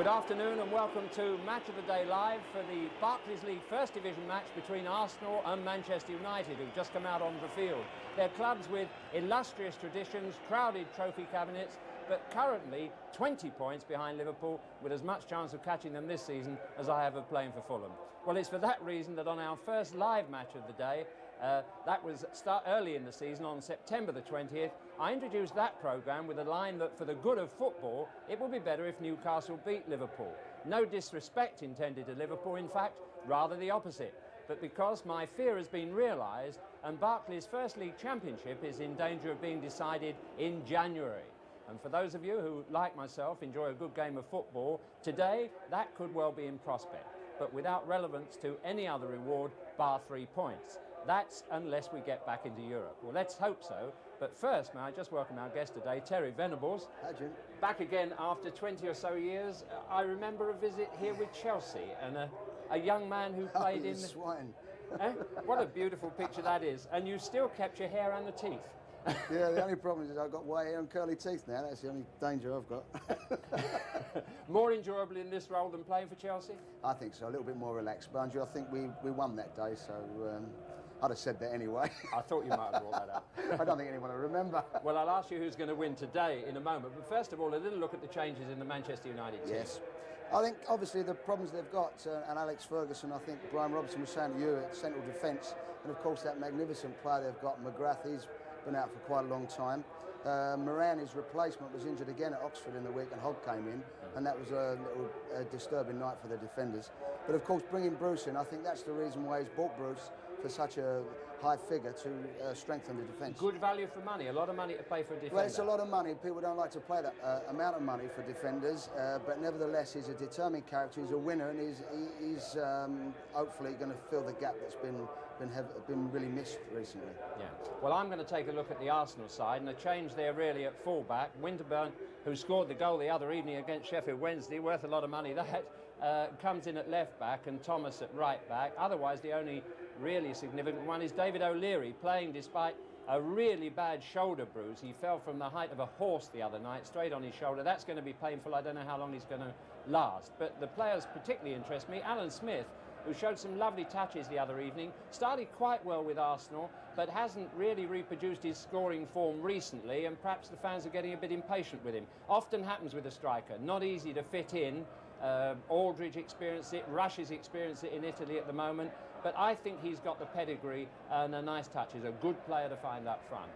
Good afternoon and welcome to Match of the Day Live for the Barclays League First Division match between Arsenal and Manchester United, who've just come out on the field. They're clubs with illustrious traditions, crowded trophy cabinets, but currently 20 points behind Liverpool, with as much chance of catching them this season as I have of playing for Fulham. Well, it's for that reason that on our first live match of the day, that was early in the season on September the 20th, I introduced that programme with a line that for the good of football, it would be better if Newcastle beat Liverpool. No disrespect intended to Liverpool, in fact, rather the opposite. But because my fear has been realised and Barclays' First League Championship is in danger of being decided in January. And for those of you who, like myself, enjoy a good game of football, today that could well be in prospect, but without relevance to any other reward bar 3 points. That's unless we get back into Europe. Well, let's hope so. But first, may I just welcome our guest today, Terry Venables. Hi, Jim. Back again after 20 or so years. I remember a visit here with Chelsea and a young man who played in... Swine. What a beautiful picture that is. And you still kept your hair and the teeth. Yeah, the only problem is I've got white hair and curly teeth now. That's the only danger I've got. More enjoyable in this role than playing for Chelsea? I think so, a little bit more relaxed. But Andrew, I think we won that day, so I'd have said that anyway. I thought you might have brought that up. I don't think anyone will remember. Well, I'll ask you who's going to win today in a moment. But first of all, a little look at the changes in the Manchester United team. Yes. I think, obviously, the problems they've got, and Alex Ferguson, I think Brian Robson was saying to you, at central defence, and of course that magnificent player they've got, McGrath, he's been out for quite a long time. Moran, his replacement, was injured again at Oxford in the week, and Hogg came in, and that was a little disturbing night for the defenders. But of course, bringing Bruce in, I think that's the reason why he's bought Bruce for such a high figure to strengthen the defence. Good value for money, a lot of money to pay for a defender. Well, it's a lot of money. People don't like to play that amount of money for defenders, but nevertheless, he's a determined character. He's a winner, and he's hopefully going to fill the gap that's been really missed recently. Yeah. Well, I'm going to take a look at the Arsenal side, and a change there really at full-back. Winterburn, who scored the goal the other evening against Sheffield Wednesday, worth a lot of money that, comes in at left-back, and Thomas at right-back. Otherwise, the only really significant one is David O'Leary, playing despite a really bad shoulder bruise. He fell from the height of a horse the other night, straight on his shoulder. That's going to be painful. I don't know how long he's going to last. But the players particularly interest me. Alan Smith, who showed some lovely touches the other evening, started quite well with Arsenal, but hasn't really reproduced his scoring form recently, and perhaps the fans are getting a bit impatient with him. Often happens with a striker, not easy to fit in. Aldridge experienced it, Rush has experienced it in Italy at the moment, but I think he's got the pedigree and a nice touch. He's a good player to find up front.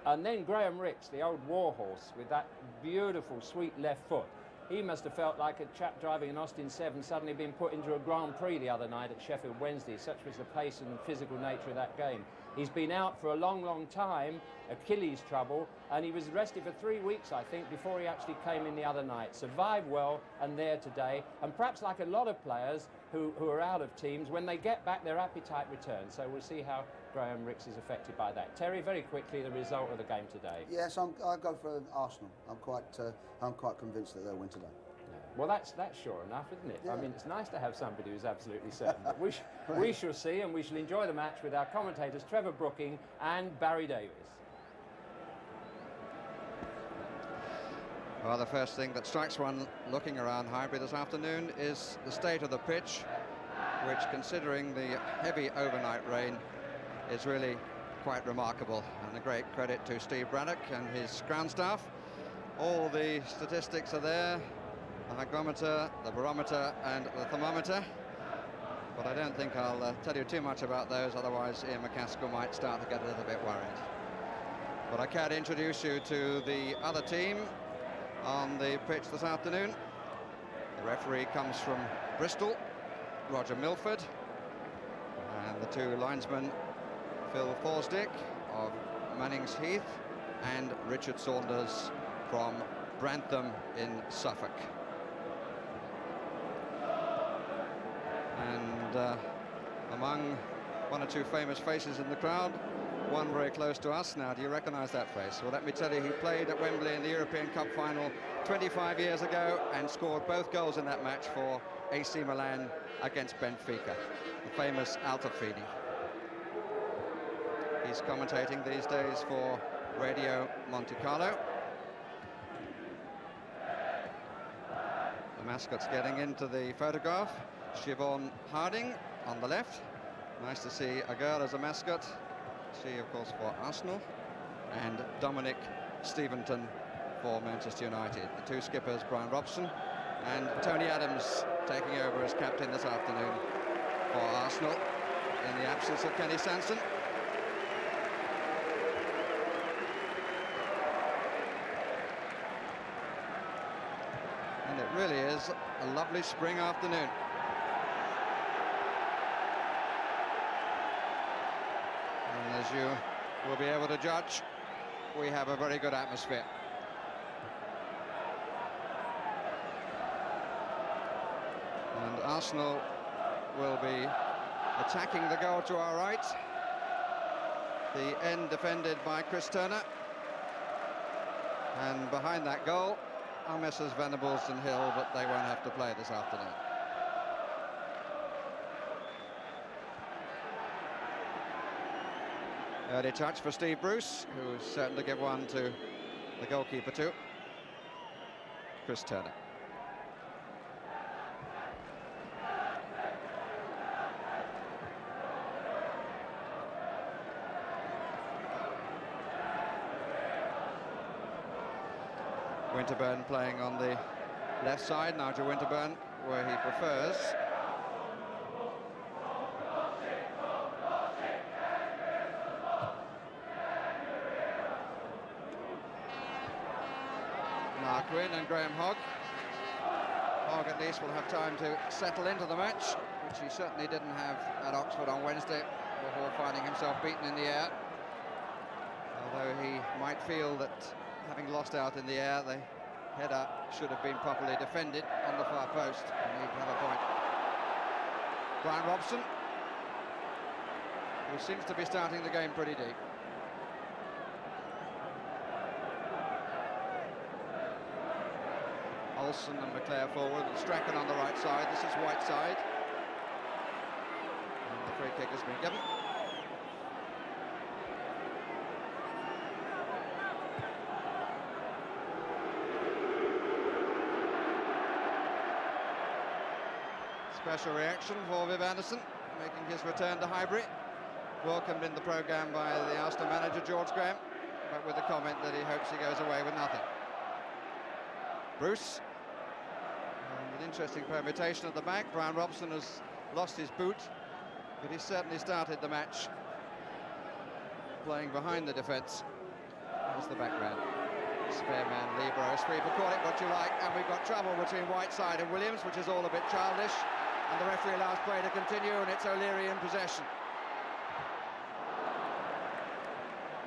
And then Graham Rix, the old warhorse, with that beautiful, sweet left foot. He must have felt like a chap driving an Austin 7 suddenly being put into a Grand Prix the other night at Sheffield Wednesday. Such was the pace and physical nature of that game. He's been out for a long, long time, Achilles trouble, and he was rested for 3 weeks, I think, before he actually came in the other night. Survived well and there today, and perhaps like a lot of players who are out of teams, when they get back, their appetite returns. So we'll see how Graham Rix is affected by that. Terry, very quickly, the result of the game today. Yes, I'll go for Arsenal. I'm quite convinced that they'll win today. Well, that's sure enough, isn't it? Yeah. I mean, it's nice to have somebody who's absolutely certain. But we shall see, and we shall enjoy the match with our commentators Trevor Brooking and Barry Davies. Well, the first thing that strikes one looking around Highbury this afternoon is the state of the pitch, which, considering the heavy overnight rain, is really quite remarkable. And a great credit to Steve Braddock and his ground staff. All the statistics are there, the hygrometer, the barometer and the thermometer. But I don't think I'll tell you too much about those, otherwise Ian McCaskill might start to get a little bit worried. But I can introduce you to the other team on the pitch this afternoon. The referee comes from Bristol, Roger Milford, and the two linesmen, Phil Forsdick of Mannings Heath and Richard Saunders from Brantham in Suffolk. And among one or two famous faces in the crowd, one very close to us. Now, do you recognise that face? Well, let me tell you, he played at Wembley in the European Cup final 25 years ago and scored both goals in that match for AC Milan against Benfica, the famous Altafini. He's commentating these days for Radio Monte Carlo. The mascots getting into the photograph. Siobhan Harding on the left. Nice to see a girl as a mascot. She, of course, for Arsenal. And Dominic Steventon for Manchester United. The two skippers, Brian Robson and Tony Adams, taking over as captain this afternoon for Arsenal in the absence of Kenny Sanson. And it really is a lovely spring afternoon. And as you will be able to judge, we have a very good atmosphere. And Arsenal will be attacking the goal to our right. The end defended by Chris Turner. And behind that goal are Messrs Venables and Hill, but they won't have to play this afternoon. Early touch for Steve Bruce, who is certain to give one to the goalkeeper too, Chris Turner. Winterburn playing on the left side, Nigel Winterburn, where he prefers. Mark Wynne and Graham Hogg. Hogg at least will have time to settle into the match, which he certainly didn't have at Oxford on Wednesday before finding himself beaten in the air. Although he might feel that having lost out in the air, the header should have been properly defended on the far post. And he'd have a point. Brian Robson, who seems to be starting the game pretty deep. Olsen and McClare forward, and Strachan on the right side. This is Whiteside. And the free kick has been given. Special reaction for Viv Anderson, making his return to Highbury. Welcomed in the programme by the Arsenal manager, George Graham, but with the comment that he hopes he goes away with nothing. Bruce, and an interesting permutation at the back. Brian Robson has lost his boot, but he certainly started the match playing behind the defence. That's the background. Spare man, Libero, sweeper, call it what you like, and we've got trouble between Whiteside and Williams, which is all a bit childish. And the referee allows play to continue, and it's O'Leary in possession.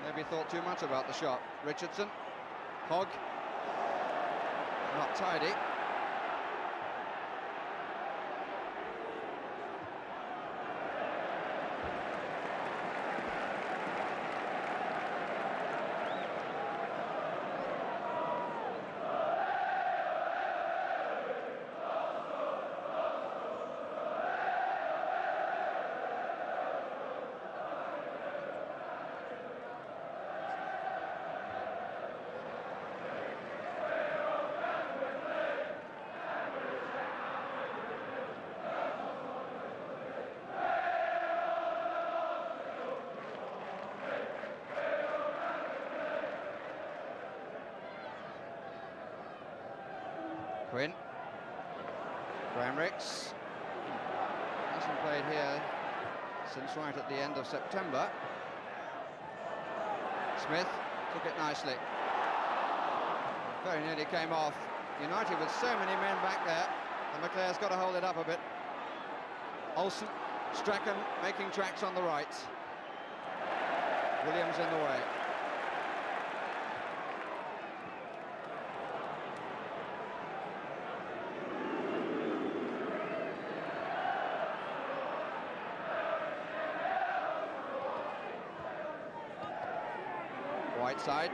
Maybe thought too much about the shot. Richardson, Hogg, not tidy. Quinn, Graham Rix, hasn't played here since right at the end of September. Smith took it nicely. Very nearly came off. United with so many men back there, and McClare's got to hold it up a bit. Olsen, Strachan making tracks on the right. Williams in the way. Whiteside,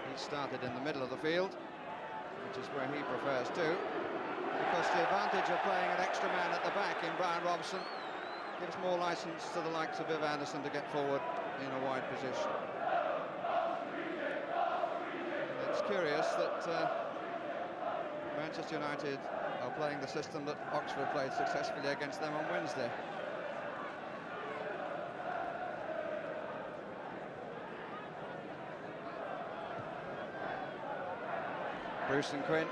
he started in the middle of the field, which is where he prefers to, because the advantage of playing an extra man at the back in Brian Robson gives more licence to the likes of Viv Anderson to get forward in a wide position. It's curious that Manchester United are playing the system that Oxford played successfully against them on Wednesday. Bruce and Quinn,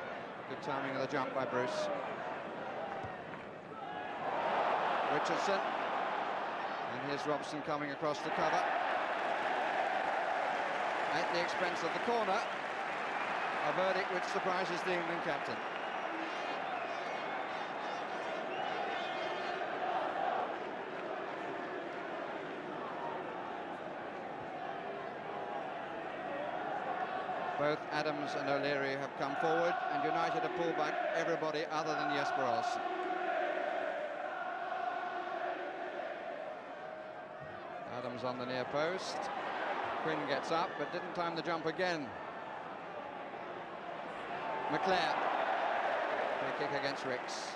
good timing of the jump by Bruce. Richardson, and here's Robson coming across the cover. At the expense of the corner, a verdict which surprises the England captain. Both Adams and O'Leary have come forward, and United have pulled back everybody other than Jesper Olsen. Adams on the near post. Quinn gets up, but didn't time the jump again. McClair. Free kick against Ricks.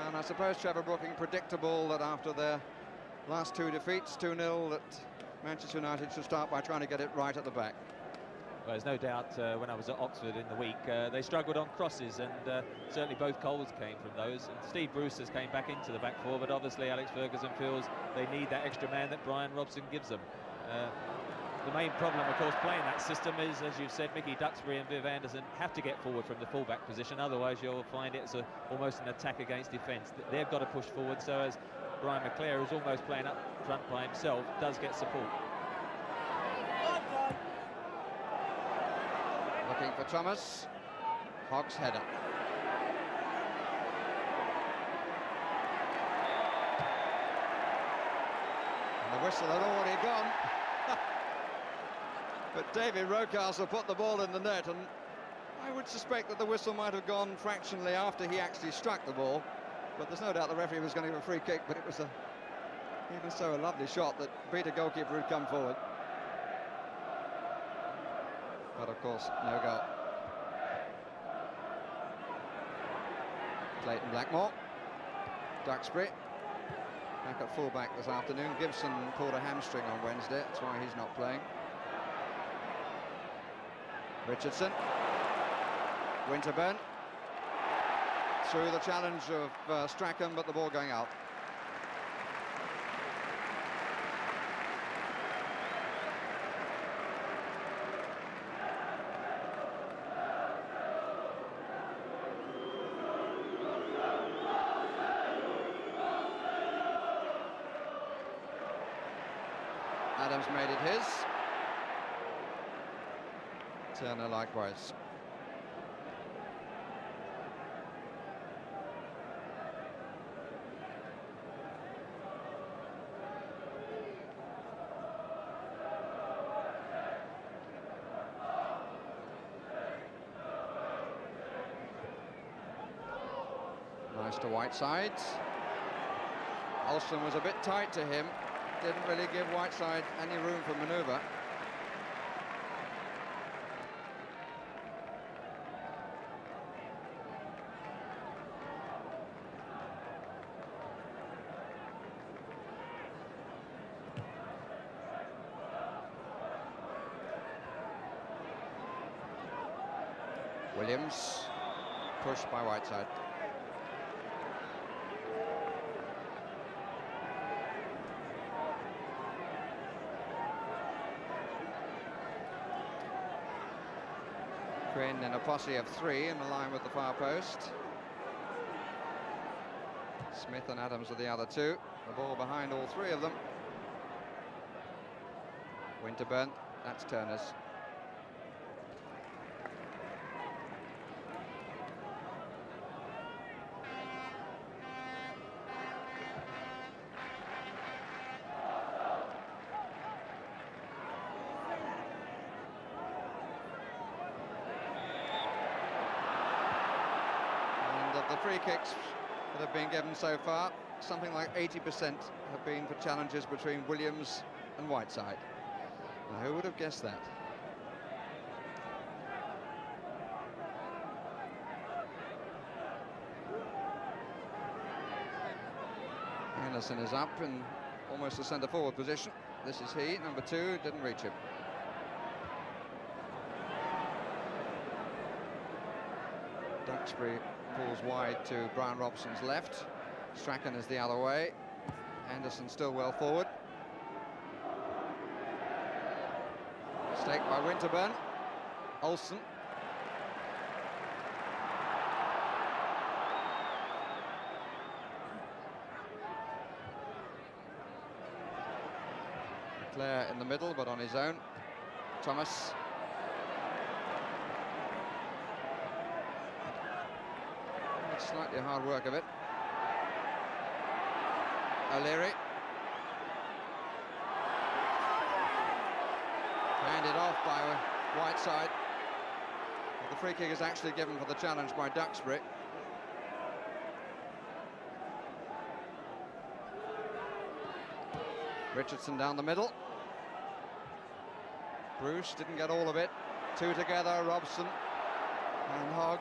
And I suppose Trevor Brooking predictable that after their last two defeats, 2-0, that Manchester United should start by trying to get it right at the back. Well, there's no doubt when I was at Oxford in the week, they struggled on crosses, and certainly both goals came from those. And Steve Bruce has came back into the back four, but obviously Alex Ferguson feels they need that extra man that Brian Robson gives them. The main problem, of course, playing that system is, as you've said, Mickey Duxbury and Viv Anderson have to get forward from the fullback position, otherwise you'll find it's almost an attack against defence. They've got to push forward, so as Brian McClair, who's almost playing up front by himself, does get support. Looking for Thomas. Hogg's header. And the whistle had already gone. But David Rocastle put the ball in the net, and I would suspect that the whistle might have gone fractionally after he actually struck the ball. But there's no doubt the referee was going to give a free kick, but it was even so a lovely shot that beat a goalkeeper who'd come forward. But of course, no goal. Clayton Blackmore. Duxbury. Back at full-back this afternoon. Gibson pulled a hamstring on Wednesday, that's why he's not playing. Richardson. Winterburn. Through the challenge of Strachan, but the ball going out. Adams made it his. Turner likewise. Nice to Whiteside. Olsen was a bit tight to him. Didn't really give Whiteside any room for manoeuvre. Williams pushed by Whiteside. Quinn in a posse of three in the line with the far post. Smith and Adams are the other two. The ball behind all three of them. Winterburn, that's Turner's. The free kicks that have been given so far, something like 80% have been for challenges between Williams and Whiteside. Now, who would have guessed that? Anderson is up in almost a centre-forward position. This is he, number 2, didn't reach him. Duxbury pulls wide to Brian Robson's left. Strachan is the other way. Anderson still well forward. Mistake by Winterburn. Olsen. Leclerc in the middle, but on his own. Thomas. It's slightly hard work of it. O'Leary. Handed off by Whiteside. The free kick is actually given for the challenge by Duxbury. Richardson down the middle. Bruce didn't get all of it. Two together, Robson and Hogg.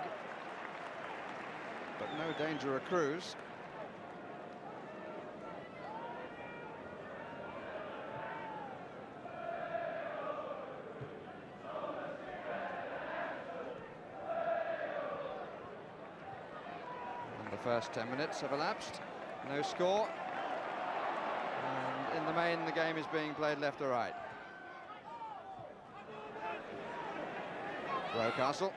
But no danger accrues. And the first 10 minutes have elapsed. No score. And in the main, the game is being played left or right. Rocastle.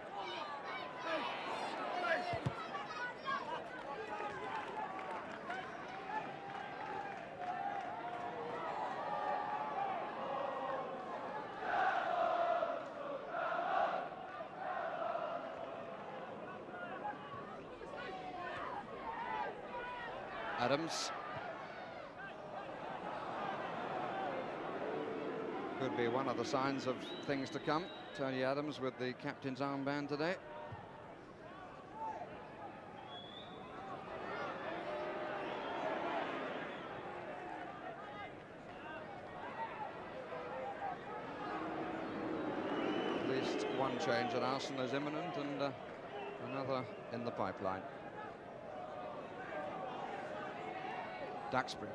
Adams. Could be one of the signs of things to come. Tony Adams with the captain's armband today. At least one change at Arsenal is imminent, and another in the pipeline. Duxbury.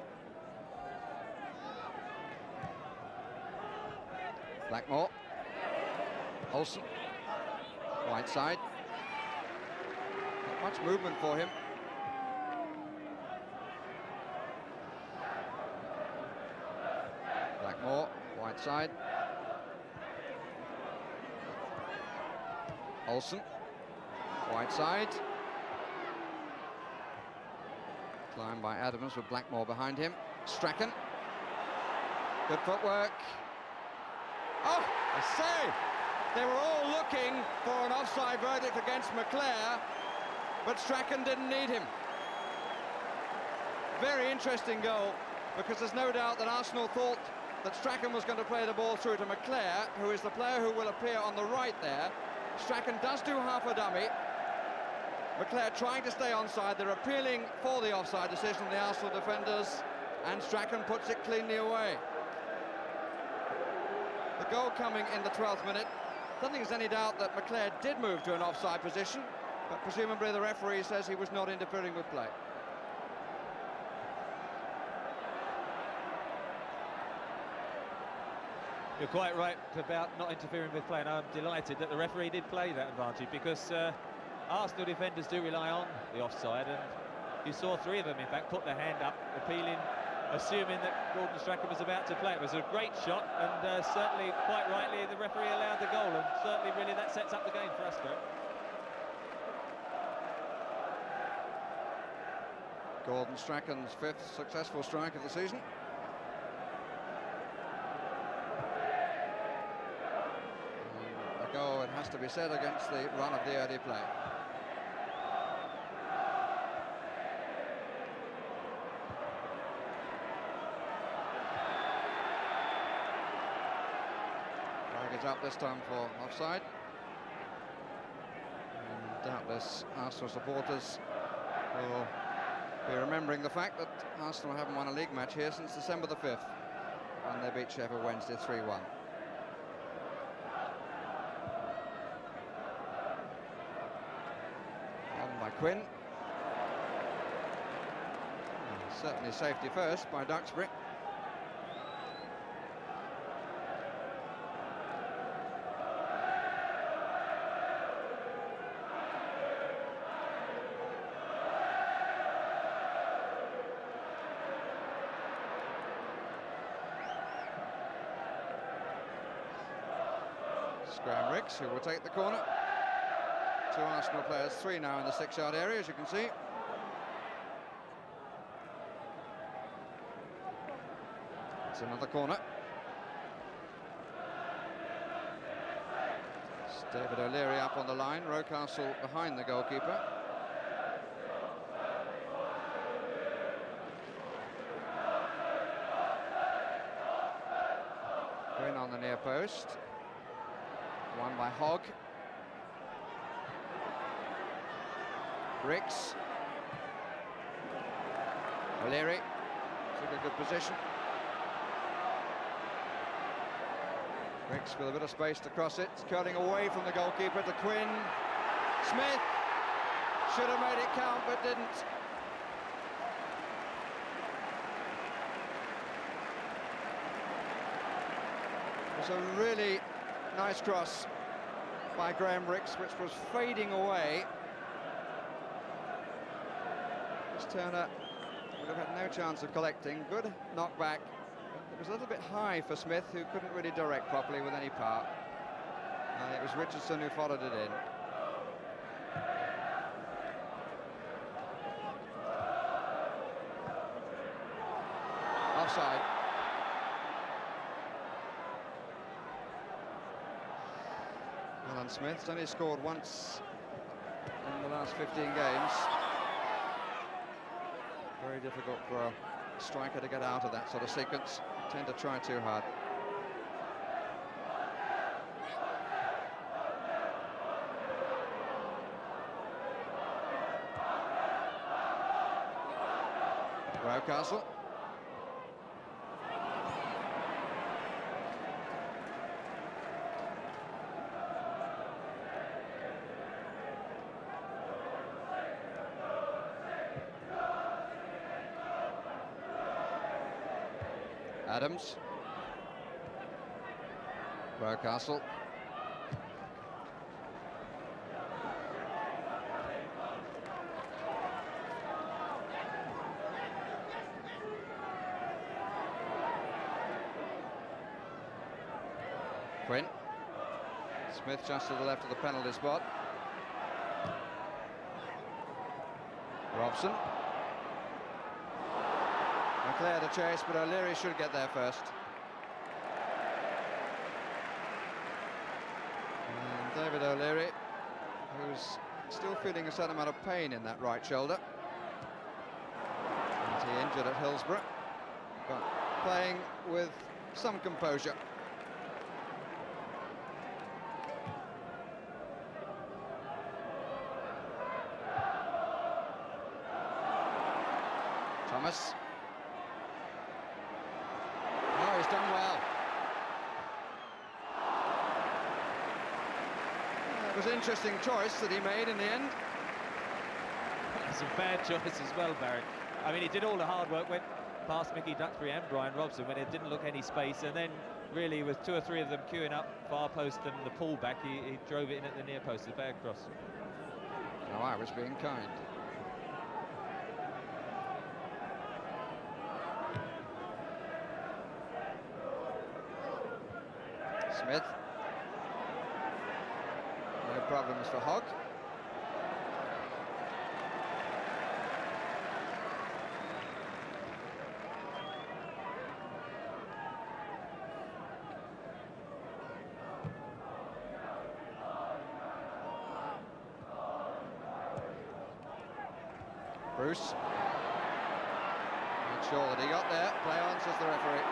Blackmore. Olsen. Whiteside. Not much movement for him. Blackmore. Whiteside. Olsen. Whiteside. Climb by Adams with Blackmore behind him. Strachan. Good footwork. Oh, a save! They were all looking for an offside verdict against McClare, but Strachan didn't need him. Very interesting goal, because there's no doubt that Arsenal thought that Strachan was going to play the ball through to McClare, who is the player who will appear on the right there. Strachan does do half a dummy. McClare trying to stay onside. They're appealing for the offside decision, the Arsenal defenders, and Strachan puts it cleanly away. The goal coming in the 12th minute. I don't think there's any doubt that McClare did move to an offside position, but presumably the referee says he was not interfering with play. You're quite right about not interfering with play, and I'm delighted that the referee did play that advantage, because Arsenal defenders do rely on the offside, and you saw three of them, in fact, put their hand up, appealing, assuming that Gordon Strachan was about to play. It was a great shot, and certainly, quite rightly, the referee allowed the goal, and certainly, really, that sets up the game for Aston. Gordon Strachan's 5th successful strike of the season. A goal, it has to be said, against the run of the early play. Flag is up this time for offside. And doubtless Arsenal supporters will be remembering the fact that Arsenal haven't won a league match here since December the 5th, when they beat Sheffield Wednesday 3-1. On by Quinn. Certainly safety first by Duxbury. It's Graham Rix who will take the corner. 2 Arsenal players, 3 now in the 6-yard area, as you can see. It's another corner. It's David O'Leary up on the line, Rocastle behind the goalkeeper. Quinn on the near post. Won by Hogg. Rix. O'Leary took a good position. Rix with a bit of space to cross it, curling away from the goalkeeper to Quinn. Smith should have made it count but didn't. It was a really nice cross by Graham Rix, which was fading away. Turner would have had no chance of collecting. Good knockback. It was a little bit high for Smith, who couldn't really direct properly with any power. And it was Richardson who followed it in. Offside. Alan Smith's only scored once in the last 15 games. Very difficult for a striker to get out of that sort of sequence. Tend to try too hard. Rocastle. Adams. Rocastle. Quinn. Smith just to the left of the penalty spot. Robson. Leclerc to chase, but O'Leary should get there first. And David O'Leary, who's still feeling a certain amount of pain in that right shoulder. And he injured at Hillsborough, but playing with some composure. Thomas. Oh, he's done well. It was an interesting choice that he made in the end. It's a bad choice as well, Barry. I mean, he did all the hard work, went past Mickey Duxbury and Brian Robson when it didn't look any space, and then really with 2 or 3 of them queuing up far post and the pullback, he drove it in at the near post. A bad cross. No, I was being kind. Smith. No problems for Hogg. Bruce. Not sure that he got there. Play on, says the referee.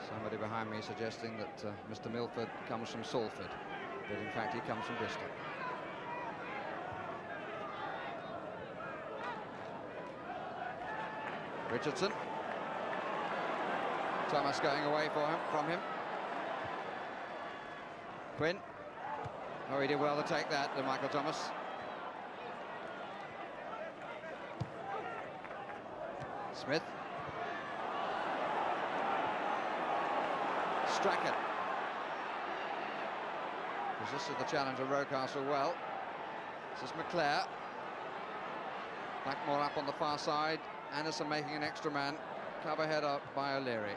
Somebody behind me suggesting that Mr. Milford comes from Salford, but in fact he comes from Bristol. Richardson. Thomas going away from him. Quinn. Oh, he did well to take that, to Michael Thomas. Smith. Strachan. Resisted the challenge of Rocastle well. This is McClare. Blackmore up on the far side. Anderson making an extra man, cover head up by O'Leary.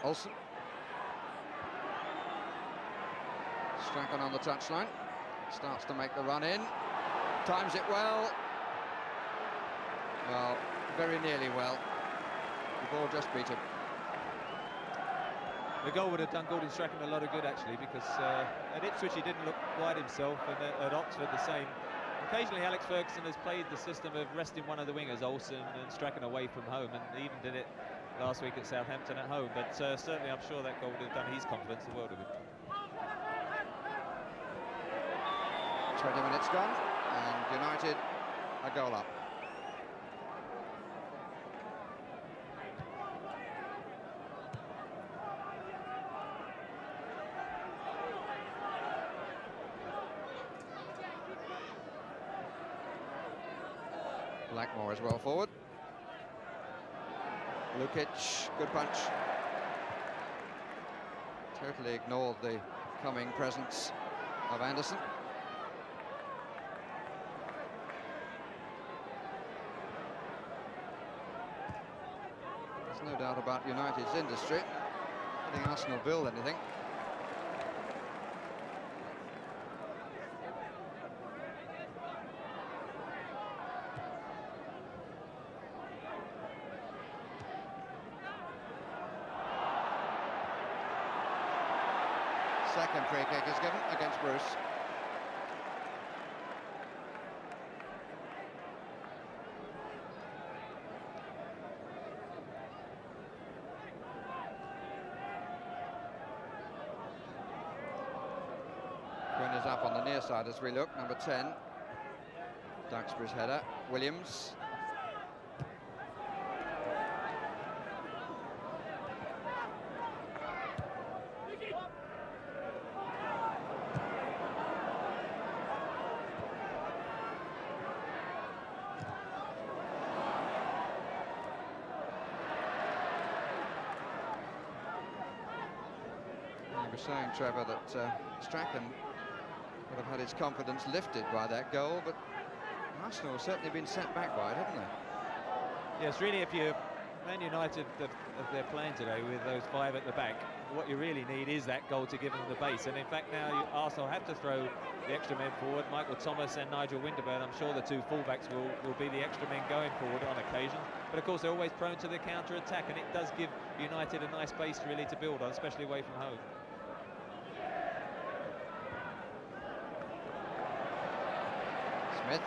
Olsen. Strachan on the touchline, starts to make the run in, times it well. Well, very nearly well. The ball just beat him. The goal would have done Gordon Strachan a lot of good, actually, because at Ipswich he didn't look quite himself, and at Oxford the same. Occasionally Alex Ferguson has played the system of resting one of the wingers, Olsen and Strachan, away from home, and he even did it last week at Southampton at home. But certainly I'm sure that goal would have done his confidence the world of good. 20 minutes gone, and United a goal up. Blackmore as well forward. Lukic, good punch. Totally ignored the coming presence of Anderson. There's no doubt about United's industry. I think Arsenal build anything. Second free kick is given against Bruce. Quinn is up on the near side as we look, number 10. Duxbury's header. Williams. You were saying, Trevor, that Strachan would have had his confidence lifted by that goal, but Arsenal have certainly been set back by it, haven't they? Yes, really, if you Man United, if they're playing today with those five at the back, what you really need is that goal to give them the base. And in fact, now Arsenal have to throw the extra men forward. Michael Thomas and Nigel Winterburn, I'm sure the two fullbacks will be the extra men going forward on occasion. But of course, they're always prone to the counter-attack, and it does give United a nice base really to build on, especially away from home. Smith.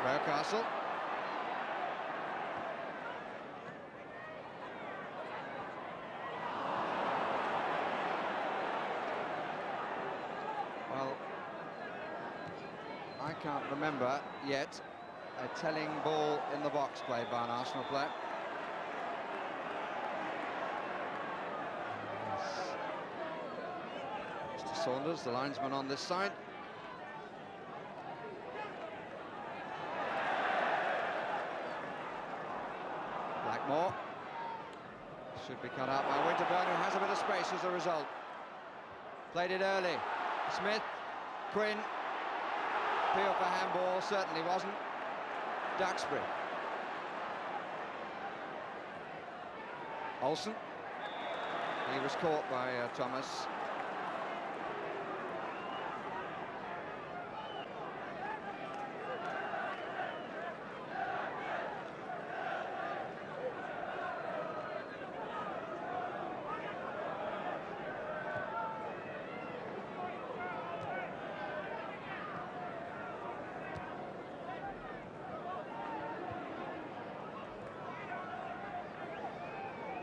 Rocastle. Well, I can't remember yet a telling ball in the box played by an Arsenal player. Mr. Saunders, the linesman on this side. Blackmore should be cut out by Winterburn, who has a bit of space as a result. Played it early. Smith, Quinn, appeal for handball, certainly wasn't. Duxbury. Olsen. He was caught by Thomas.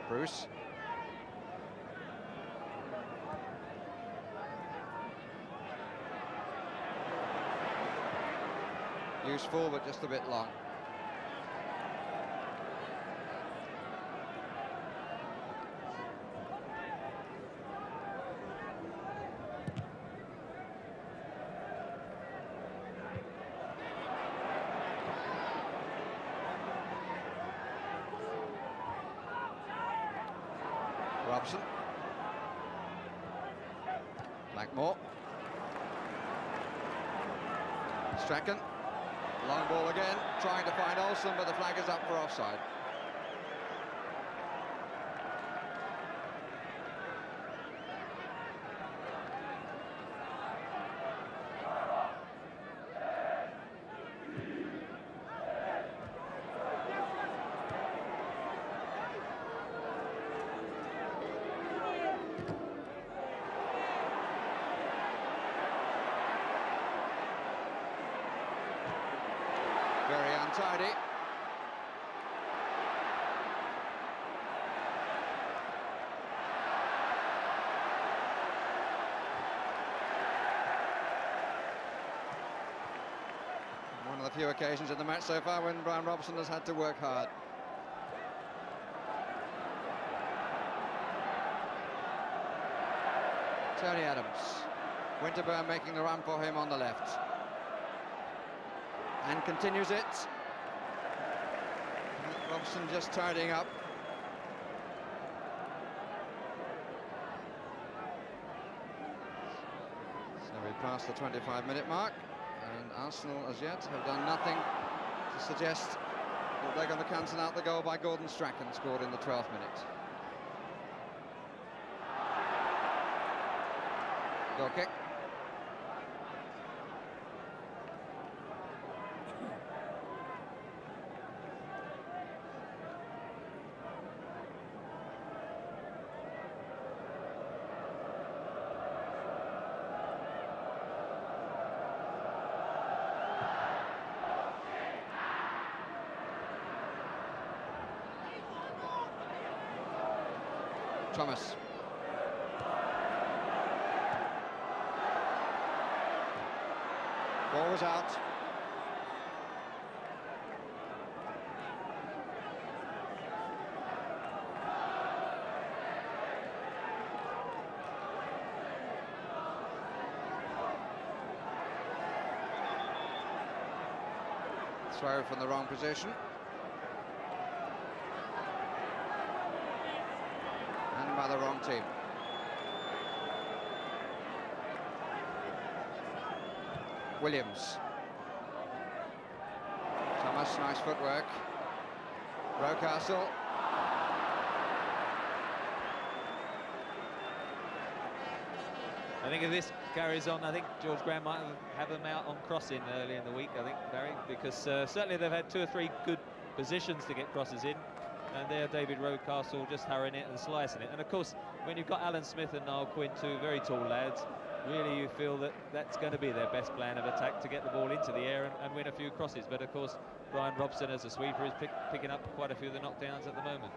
Bruce. Useful, but just a bit long. Robson. Blackmore. Strachan. Long ball again, trying to find Olsen, but the flag is up for offside. Very untidy. One of the few occasions in the match so far when Brian Robson has had to work hard. Tony Adams. Winterburn making the run for him on the left. And continues it. Robson just tidying up. So we passed the 25-minute mark, and Arsenal as yet have done nothing to suggest that they're going to cancel out the goal by Gordon Strachan, scored in the 12th minute. Goal kick. Thomas. Ball was out. Throw from the wrong position. And by the wrong team. Williams. Thomas, nice footwork. Rocastle. I think if this carries on, I think George Graham might have them out on crossing early in the week, I think, Barry, because certainly they've had 2 or 3 good positions to get crosses in, and there David Rocastle just harrying it and slicing it. And of course, when you've got Alan Smith and Niall Quinn, 2 very tall lads, really you feel that that's going to be their best plan of attack, to get the ball into the air and win a few crosses. But of course, Brian Robson as a sweeper is picking up quite a few of the knockdowns at the moment.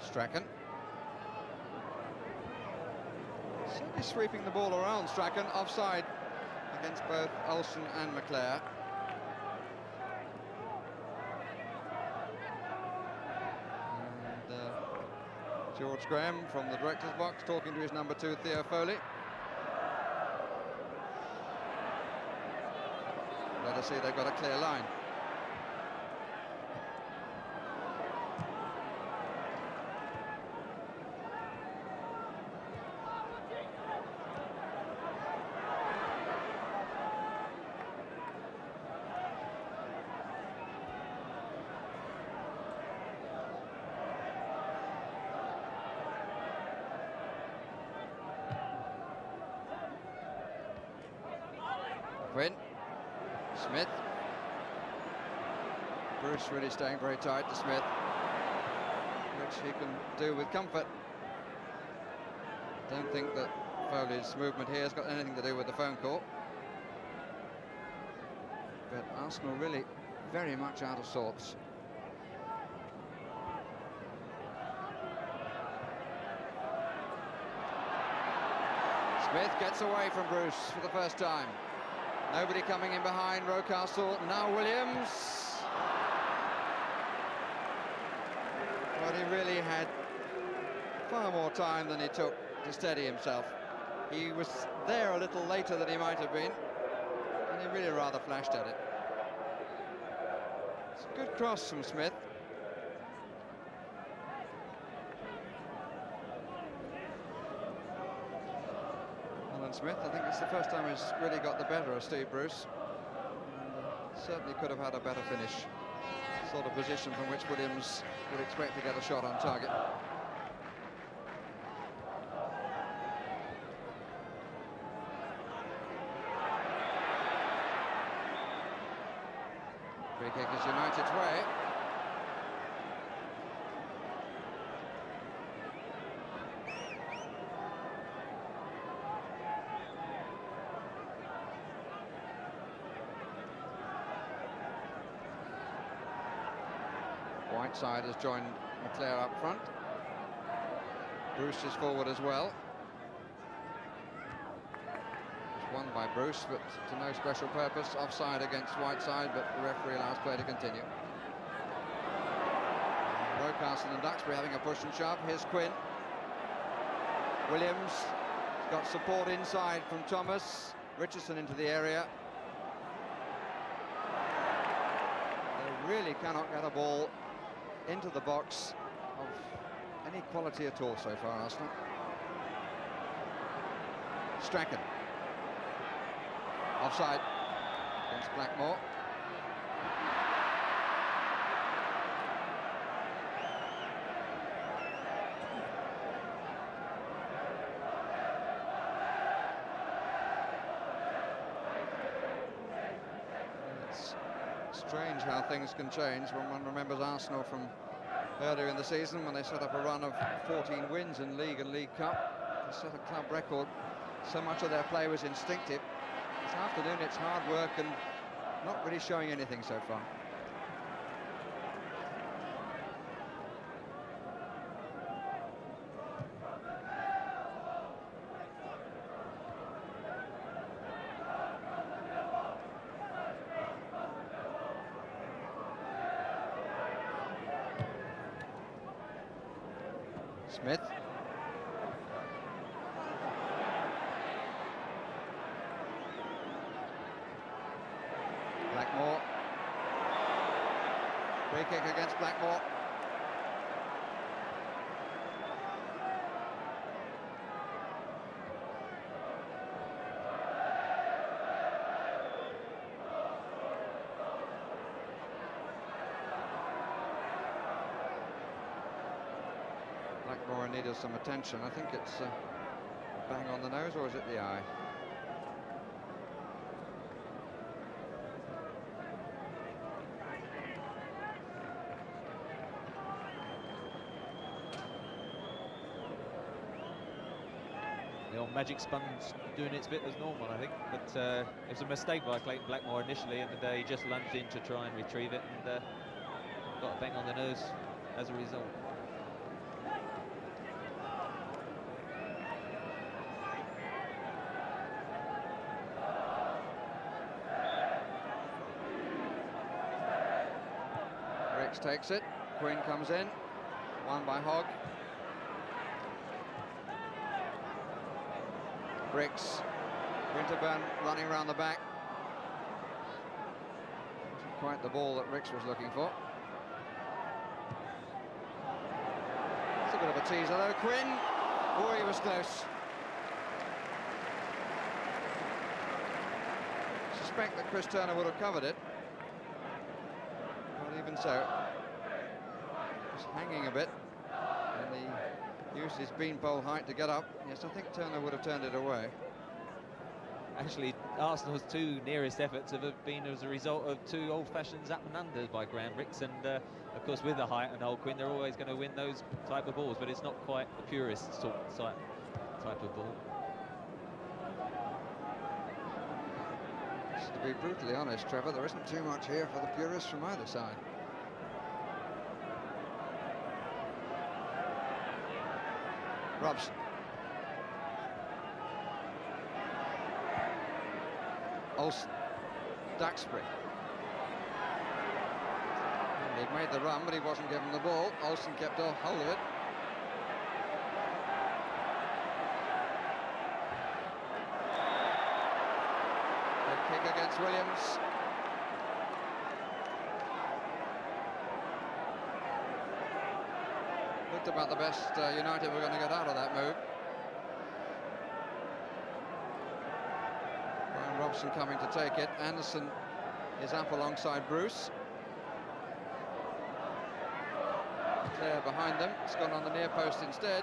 Strachan. Certainly sweeping the ball around. Strachan offside against both Olsen and McClare. And George Graham from the director's box talking to his number 2, Theo Foley. Let us see, they've got a clear line. Quinn, Smith, Bruce really staying very tight to Smith, which he can do with comfort. Don't think that Foley's movement here has got anything to do with the phone call. But Arsenal really very much out of sorts. Smith gets away from Bruce for the first time. Nobody coming in behind Rocastle. Now Williams. But he really had far more time than he took to steady himself. He was there a little later than he might have been, and he really rather flashed at it. It's a good cross from Smith. Alan Smith, I think it's the first time he's really got the better of Steve Bruce. And, certainly could have had a better finish. Sort of position from which Williams would expect to get a shot on target. Free kick is United's way. Whiteside has joined McClare up front. Bruce is forward as well. It's won by Bruce, but to no special purpose. Offside against Whiteside, but the referee allows play to continue. Rocastle and Duxbury having a push and shove. Here's Quinn. Williams has got support inside from Thomas. Richardson into the area. They really cannot get a ball into the box of any quality at all so far, Arsenal. Strachan. Offside against Blackmore. It's strange how things can change when one remembers Arsenal from earlier in the season when they set up a run of 14 wins in League and League Cup. They set a club record. So much of their play was instinctive. This afternoon it's hard work and not really showing anything so far. Smith. Blackmore. Free kick against Blackmore. Blackmore needed some attention. I think it's bang on the nose, or is it the eye? The old magic sponge doing its bit as normal, I think, but it was a mistake by Clayton Blackmore initially, and he just lunged in to try and retrieve it and got a bang on the nose as a result. Ricks takes it. Quinn comes in. Won by Hogg. Ricks. Winterburn running around the back. Wasn't quite the ball that Ricks was looking for. It's a bit of a teaser though. Quinn. Oh, he was close. I suspect that Chris Turner would have covered it. But even so, just hanging a bit. And he used his beanpole height to get up. Yes, I think Turner would have turned it away. Actually, Arsenal's two nearest efforts have been as a result of two old-fashioned up and unders by Graham Ricks, and of course with the height and old Quinn, they're always going to win those type of balls, but it's not quite the purist sort of type of ball. To be brutally honest, Trevor, there isn't too much here for the purists from either side. Robson. Olsen. Duxbury. He'd made the run, but he wasn't given the ball. Olsen kept a hold of it. Good kick against Williams. Looked about the best United were going to get out of that move. Brian Robson coming to take it. Anderson is up alongside Bruce. There behind them. It's gone on the near post instead.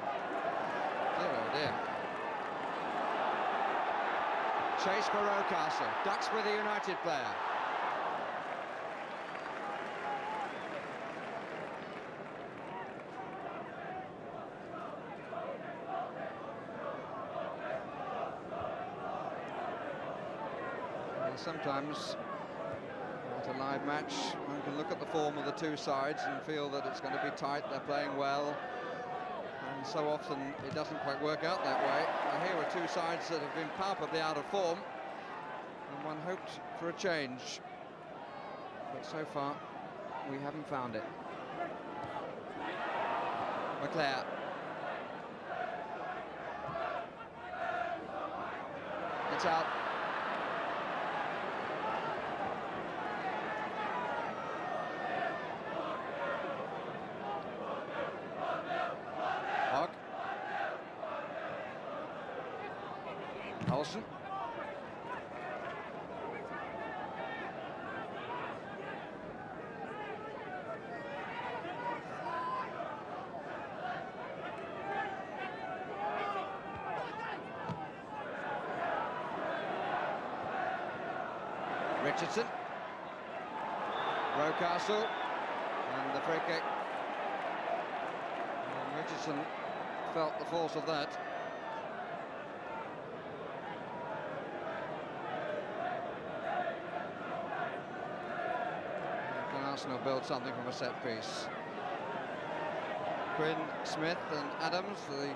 Oh dear. Chase for Rocastle. Ducks with a United player. And sometimes, at a live match, one can look at the form of the two sides and feel that it's going to be tight, they're playing well, and so often it doesn't quite work out that way. Now here are two sides that have been palpably out of form, and one hoped for a change, but so far we haven't found it. McClare. It's out. Olsen. Richardson. Rocastle. And the free kick. And Richardson felt the force of that. Arsenal build something from a set piece. Quinn, Smith and Adams, the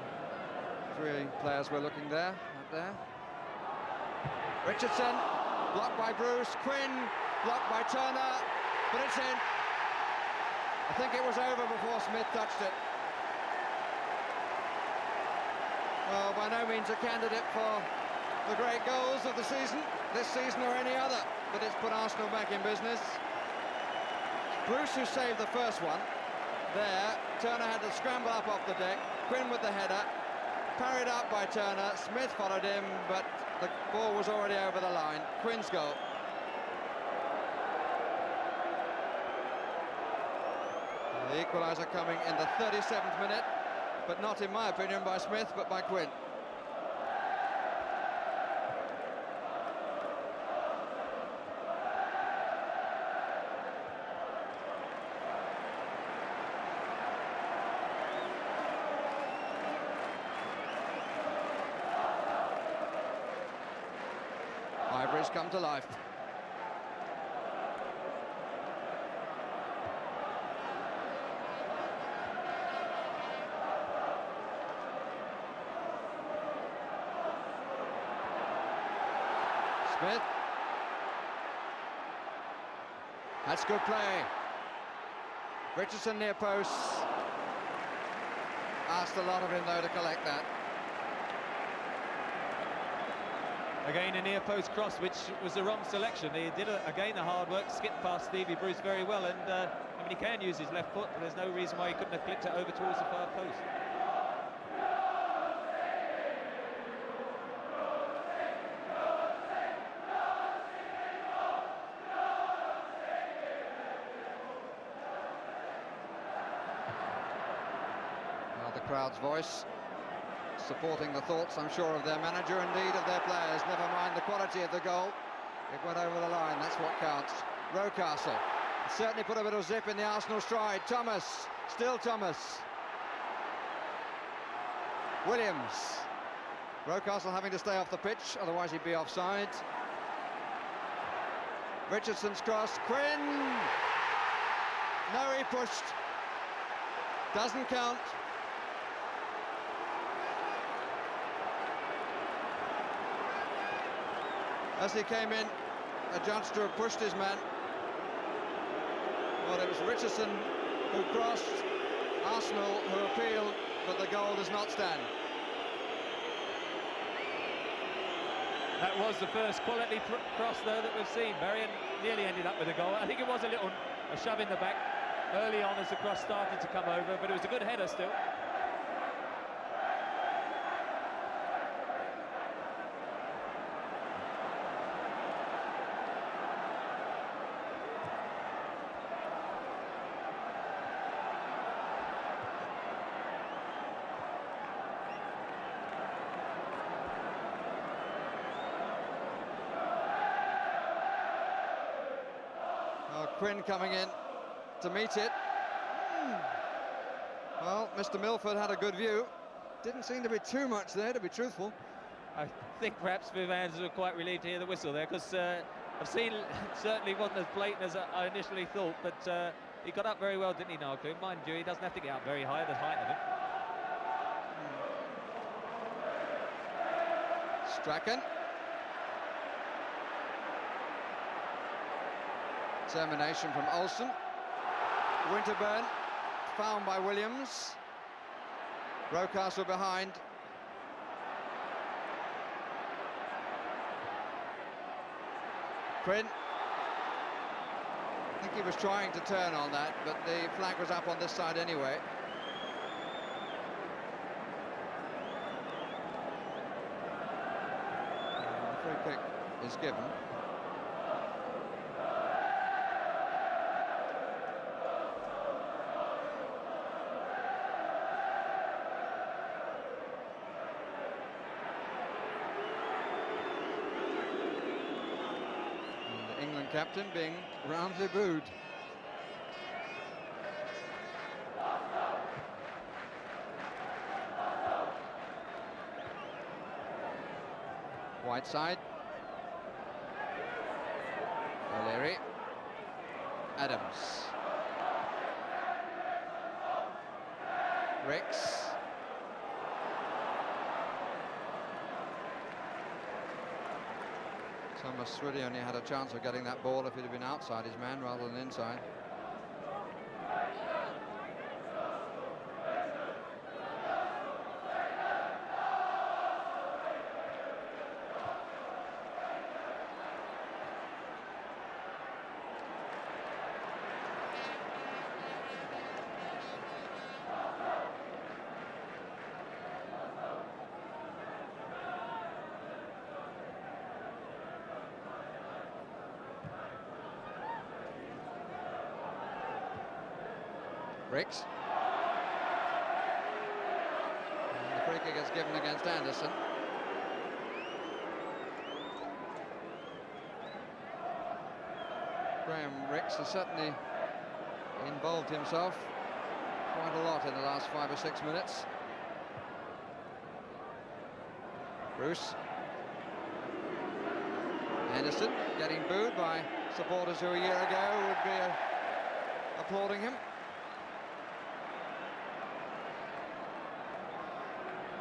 three players we're looking there, up there. Richardson, blocked by Bruce. Quinn, blocked by Turner, but it's in. I think it was over before Smith touched it. Well, by no means a candidate for the great goals of the season, this season or any other, but it's put Arsenal back in business. Bruce, who saved the first one, there, Turner had to scramble up off the deck, Quinn with the header, parried up by Turner, Smith followed him, but the ball was already over the line. Quinn's goal. The equaliser coming in the 37th minute, but not, in my opinion, by Smith, but by Quinn. Highbury's come to life. Smith. That's good play. Richardson near post. Asked a lot of him though to collect that. Again, a near-post cross, which was the wrong selection. He did, again, the hard work, skipped past Stevie Bruce very well, and I mean, he can use his left foot, but there's no reason why he couldn't have clipped it over towards the far post. Now the crowd's voice, supporting the thoughts, I'm sure, of their manager, indeed of their players. Never mind the quality of the goal. It went over the line, that's what counts. Rocastle certainly put a bit of zip in the Arsenal stride. Thomas, still Thomas. Williams. Rocastle having to stay off the pitch, otherwise he'd be offside. Richardson's cross. Quinn! No, he pushed. Doesn't count. As he came in, adjudged to have pushed his man. Well, it was Richardson who crossed, Arsenal who appealed, but the goal does not stand. That was the first quality cross though that we've seen, Barry, and nearly ended up with a goal. I think it was a shove in the back early on as the cross started to come over, but it was a good header still. Quinn coming in to meet it. Well, Mr. Milford had a good view. Didn't seem to be too much there, to be truthful. I think perhaps the fans were quite relieved to hear the whistle there, because I've seen certainly wasn't as blatant as I initially thought, but he got up very well, didn't he, Narku? Mind you, he doesn't have to get up very high, the height of it. Strachan. Termination from Olsen. Winterburn found by Williams. Rocastle behind. Quinn. I think he was trying to turn on that, but the flag was up on this side anyway. The free kick is given. Captain being roundly booed. Whiteside. O'Leary. Adams. Ricks. Thomas really only had a chance of getting that ball if it had been outside his man rather than inside. Ricks. And the free kick is given against Anderson. Graham Ricks has certainly involved himself quite a lot in the last 5 or 6 minutes. Bruce. Anderson getting booed by supporters who a year ago would be applauding him.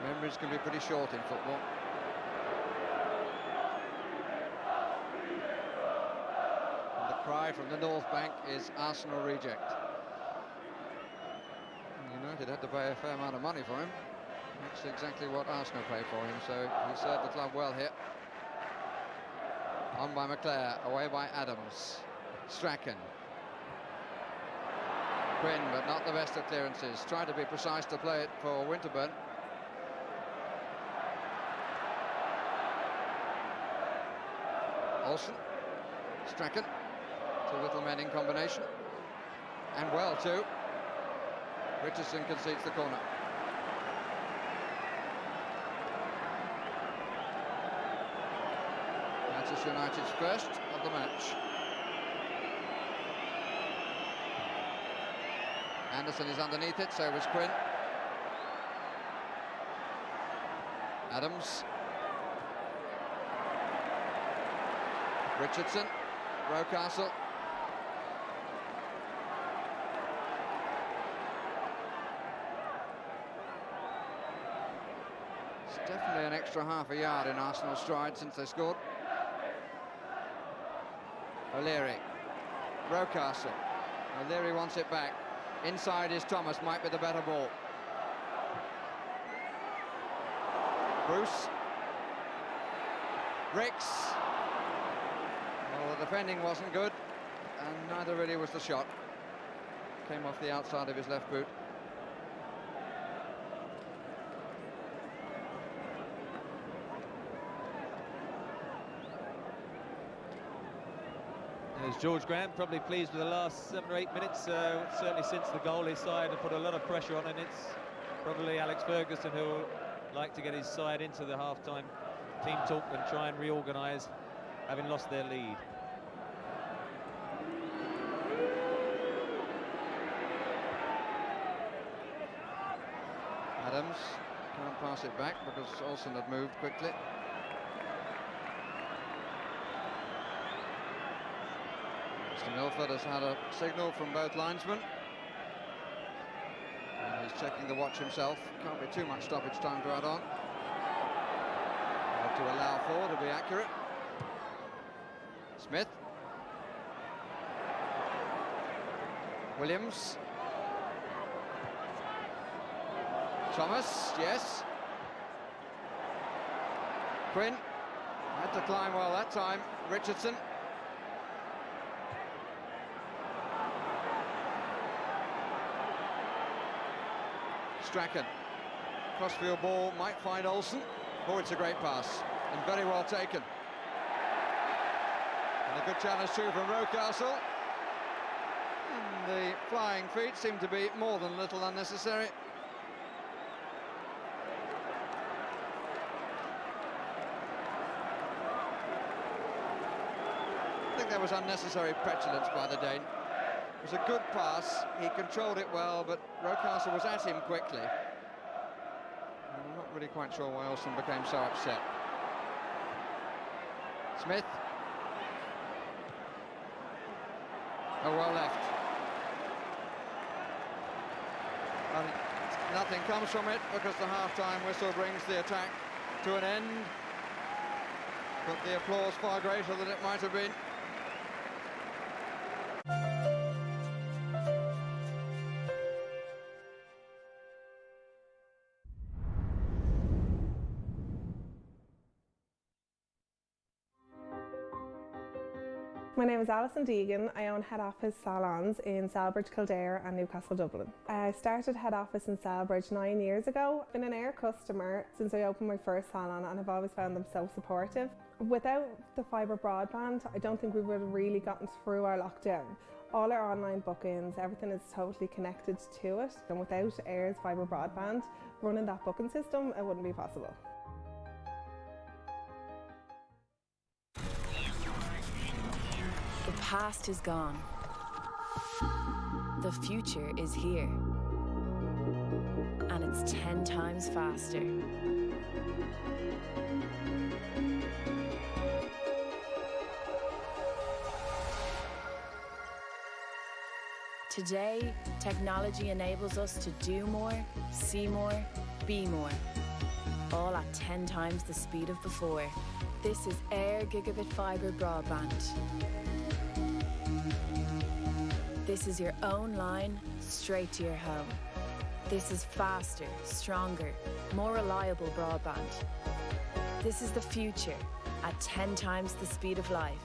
Memories can be pretty short in football. And the cry from the North Bank is Arsenal reject. United had to pay a fair amount of money for him. That's exactly what Arsenal paid for him, so he served the club well here. On by McClare, away by Adams. Strachan. Quinn, but not the best of clearances. Tried to be precise to play it for Winterburn. Olsen, Strachan, 2 little men in combination, and well too. Richardson concedes the corner. Manchester United's first of the match. Anderson is underneath it, so was Quinn. Adams. Richardson, Rocastle. It's definitely an extra half a yard in Arsenal's stride since they scored. O'Leary, Rocastle, O'Leary wants it back. Inside is Thomas, might be the better ball. Bruce. Ricks. Well, the defending wasn't good, and neither really was the shot. Came off the outside of his left boot. There's George Graham, probably pleased with the last 7 or 8 minutes. Certainly since the goal, his side have put a lot of pressure on, and it's probably Alex Ferguson who'll like to get his side into the half-time team talk and try and reorganise, having lost their lead. Adams can't pass it back because Olsen had moved quickly. Mr. Milford has had a signal from both linesmen. And he's checking the watch himself. Can't be too much stoppage time to add on. Or to allow for, to be accurate. Smith. Williams. Thomas, yes. Quinn had to climb well that time. Richardson. Strachan. Crossfield ball might find Olsen. Oh, it's a great pass and very well taken. And a good challenge too from Rocastle. And the flying feet seem to be more than a little unnecessary. I think there was unnecessary petulance by the Dane. It was a good pass, he controlled it well, but Rocastle was at him quickly. I'm not really quite sure why Olsen became so upset. Smith. Oh, well left. And nothing comes from it because the half-time whistle brings the attack to an end. But the applause far greater than it might have been. My name is Alison Deegan. I own head office salons in Celbridge, Kildare and Newcastle, Dublin. I started head office in Celbridge 9 years ago. I've been an Air customer since I opened my first salon, and I've always found them so supportive. Without the fibre broadband, I don't think we would have really gotten through our lockdown. All our online bookings, everything is totally connected to it, and without Air's fibre broadband, running that booking system, it wouldn't be possible. The past is gone. The future is here. And it's 10 times faster. Today, technology enables us to do more, see more, be more. All at 10 times the speed of before. This is Air Gigabit Fibre Broadband. This is your own line, straight to your home. This is faster, stronger, more reliable broadband. This is the future, at 10 times the speed of life.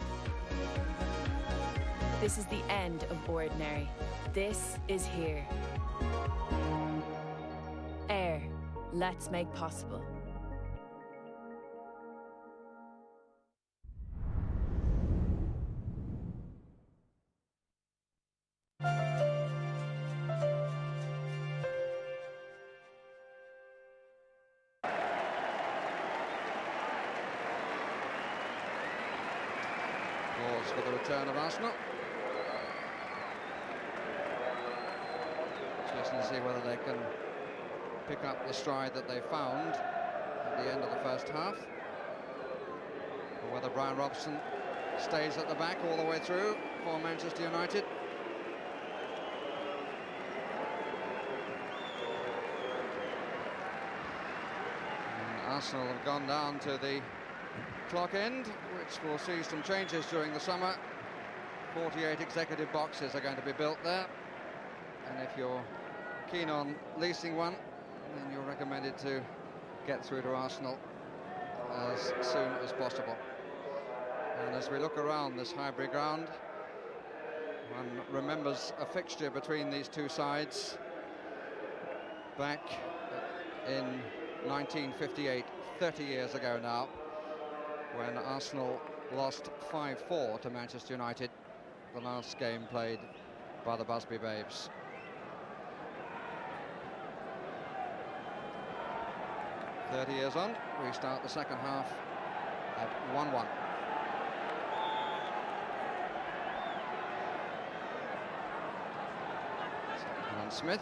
This is the end of ordinary. This is here. Air, let's make possible. For the return of Arsenal. Just to see whether they can pick up the stride that they found at the end of the first half, or whether Brian Robson stays at the back all the way through for Manchester United. And Arsenal have gone down to the clock end, which will see some changes during the summer. 48 executive boxes are going to be built there, and if you're keen on leasing one, then you're recommended to get through to Arsenal as soon as possible. And as we look around this Highbury ground, one remembers a fixture between these two sides back in 1958, 30 years ago now, when Arsenal lost 5-4 to Manchester United, the last game played by the Busby Babes. "30 years on, we start the second half at 1-1. And Smith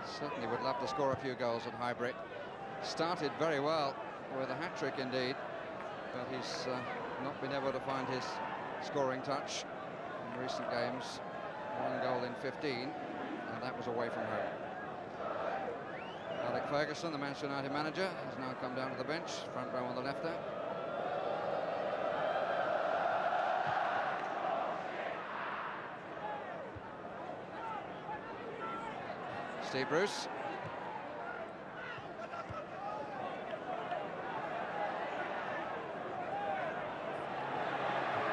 certainly would love to score a few goals at Highbury. Started very well with a hat-trick indeed, but he's not been able to find his scoring touch in recent games. 1 goal in 15, and that was away from home. Alex Ferguson, the Manchester United manager, has now come down to the bench, front row on the left there. Steve Bruce.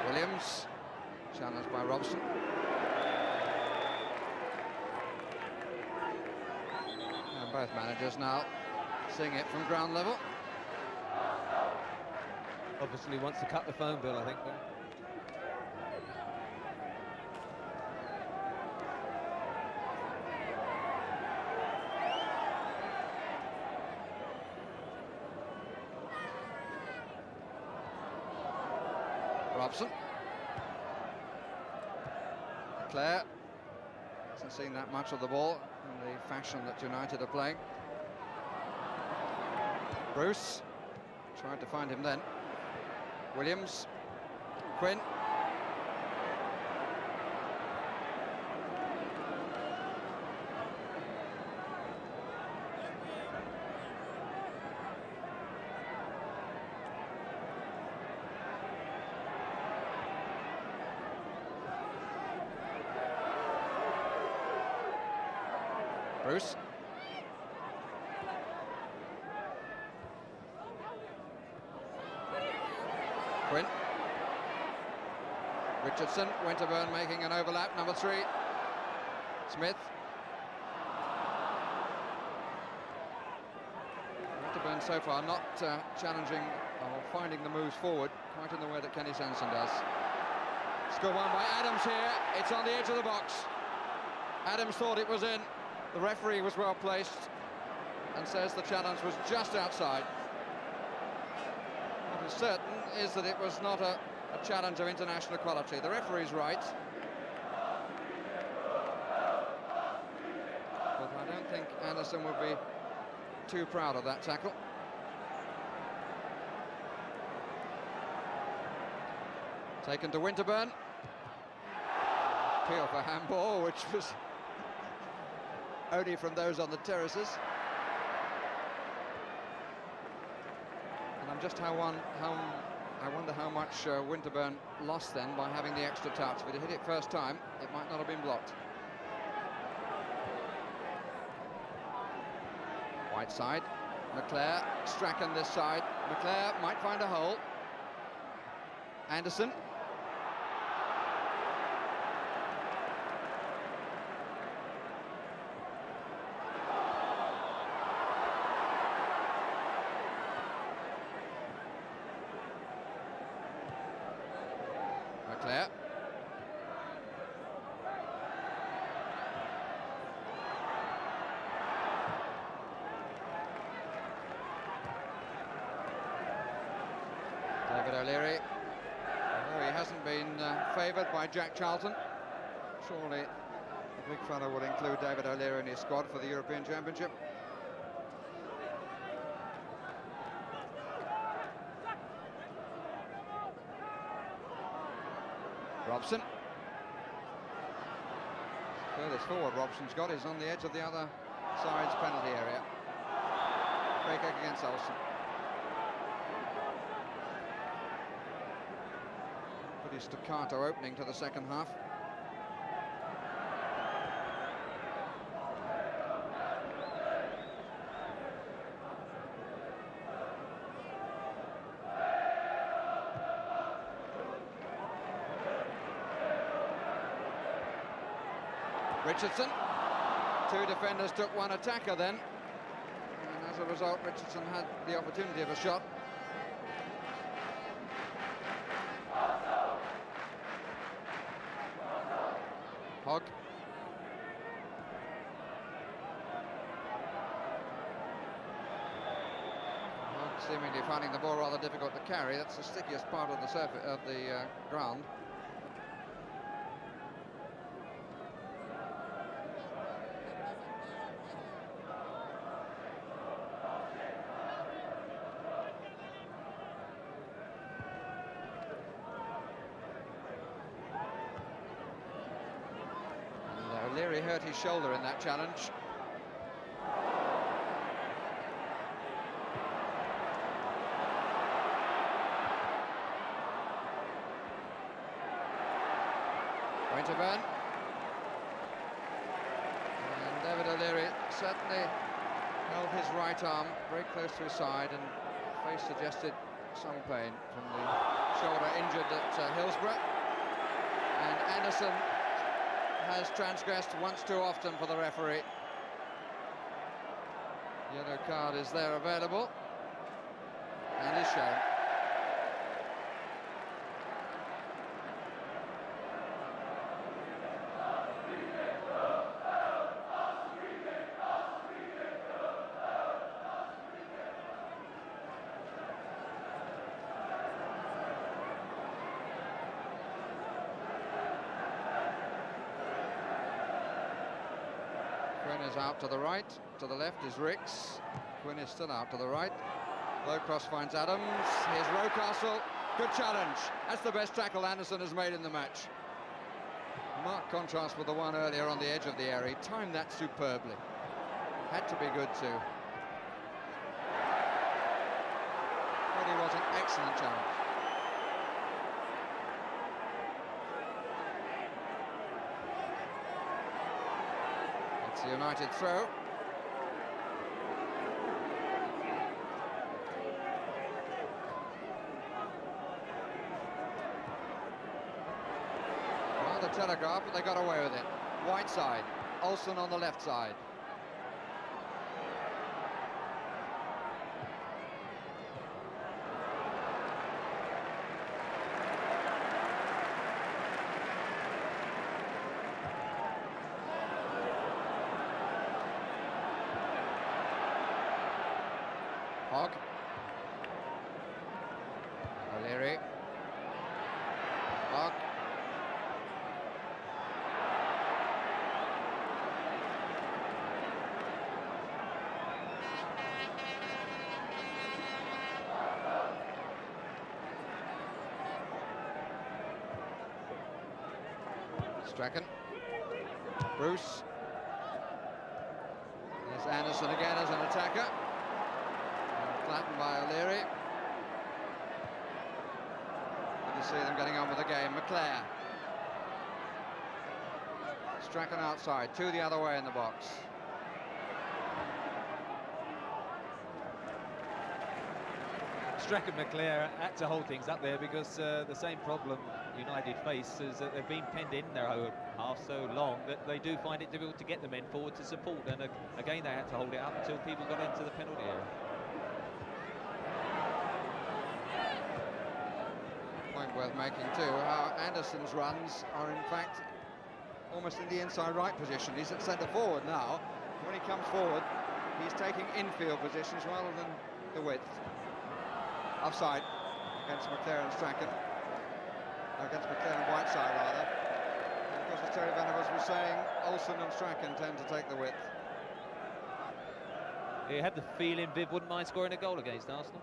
Williams, challenged by Robson. And both managers now seeing it from ground level. Obviously wants to cut the phone bill, I think. Robson. Clare hasn't seen that much of the ball in the fashion that United are playing. Bruce tried to find him then. Williams. Quinn. Bruce. Quinn. Richardson. Winterburn making an overlap. Number 3. Smith. Winterburn so far not challenging or finding the moves forward quite in the way that Kenny Sanson does. Score one by Adams here. It's on the edge of the box. Adams thought it was in. The referee was well placed and says the challenge was just outside. What is certain is that it was not a challenge of international quality. The referee's right. But I don't think Anderson would be too proud of that tackle. Taken to Winterburn. Appeal for handball, which was only from those on the terraces. And I'm just I wonder how much Winterburn lost then by having the extra touch. If it hit it first time, it might not have been blocked. Whiteside, McClare, Strachan this side. McClare might find a hole. Anderson. McClare. David O'Leary, although he hasn't been favoured by Jack Charlton, surely the big fellow will include David O'Leary in his squad for the European Championship. Robson. Furthest forward Robson's got is on the edge of the other side's penalty area. Free kick against Olsen. Pretty staccato opening to the second half. Richardson. Two defenders took one attacker then. And as a result, Richardson had the opportunity of a shot. Hogg. Hogg seemingly finding the ball rather difficult to carry. That's the stickiest part of the surface of the ground. O'Leary hurt his shoulder in that challenge. Winterburn. And David O'Leary certainly held his right arm very close to his side, and face suggested some pain from the shoulder injured at Hillsborough. And Anderson has transgressed once too often for the referee. Yellow card is there available and is shown. Quinn is out to the right, to the left is Ricks. Quinn is still out to the right. Low cross finds Adams. Here's Rocastle. Good challenge. That's the best tackle Anderson has made in the match. Marked contrast with the one earlier on the edge of the area. He timed that superbly. Had to be good too. But it was an excellent challenge. It's a United throw. Well, the Telegraph, but they got away with it. Whiteside, Olsen on the left side. Hogg. O'Leary. Hogg. Strachan. Bruce. There's Anderson again as an attacker. Flattened by O'Leary. Good to see them getting on with the game. McClare. Strachan outside, two the other way in the box. Strachan McClare had to hold things up there because the same problem United face is that they've been penned in their own half so long that they do find it difficult to get the men forward to support, and again they had to hold it up until people got into the penalty area. Point worth making too, how Anderson's runs are in fact almost in the inside right position. He's at centre forward now. When he comes forward, he's taking infield positions rather than the width. Offside against McClare and Strachan. Against McClare and Whiteside, rather. And of course, as Terry Venables was saying, Olsen and Strachan tend to take the width. You had the feeling Viv wouldn't mind scoring a goal against Arsenal.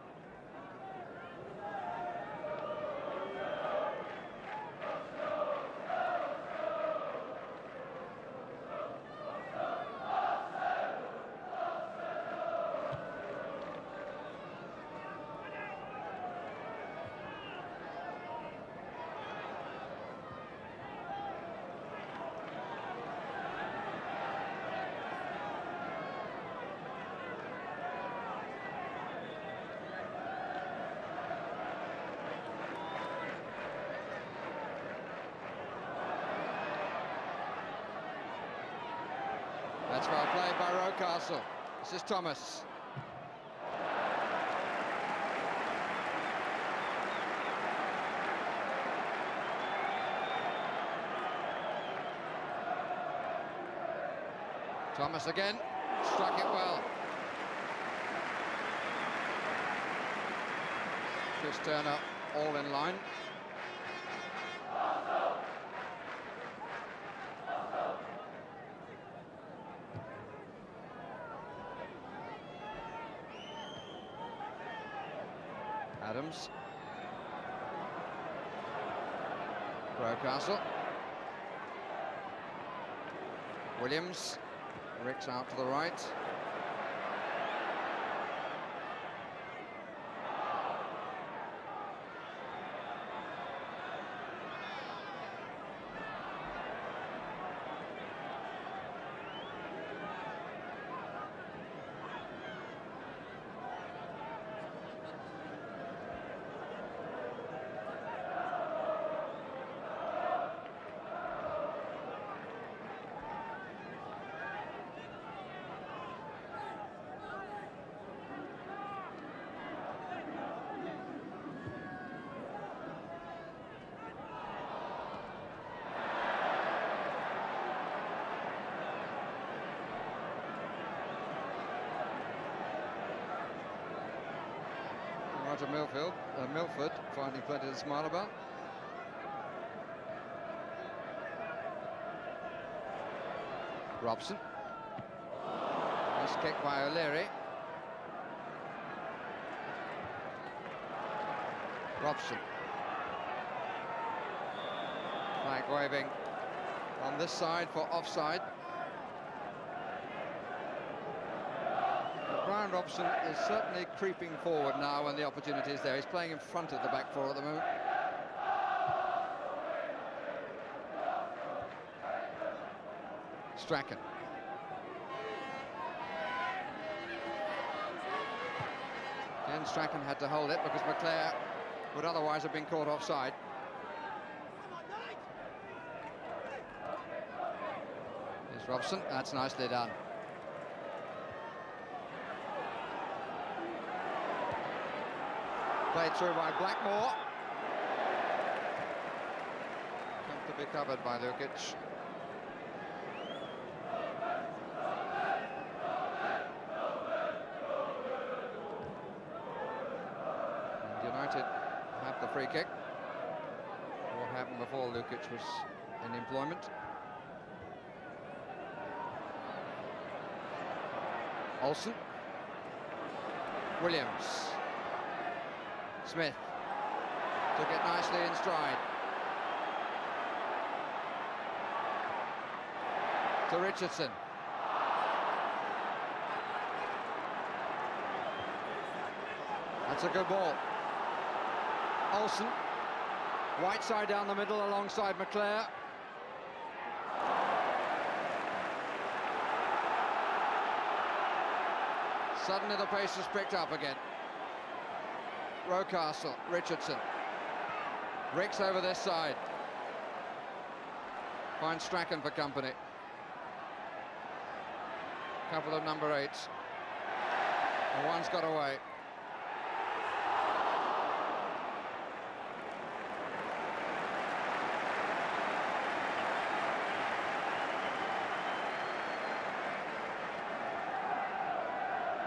That's well played by Rocastle. This is Thomas. Thomas again, struck it well. Chris Turner all in line. Adams. Rocastle. Williams. Ricks out to the right. Roger Milford finding plenty to smile about. Robson. Nice kick by O'Leary. Robson. Flag waving on this side for offside. Brian Robson is certainly creeping forward now when the opportunity is there. He's playing in front of the back four at the moment. Strachan. Again, Strachan had to hold it because McClare would otherwise have been caught offside. Here's Robson. That's nicely done. Played through by Blackmore. Comfortably covered by Lukic. And United have the free kick. What happened before Lukic was in employment. Olsen. Williams. Smith took it nicely in stride. To Richardson. That's a good ball. Olsen. White side down the middle alongside McClare. Suddenly the pace has picked up again. Rocastle, Richardson. Ricks over this side. Finds Strachan for company. Couple of number 8s. And one's got away.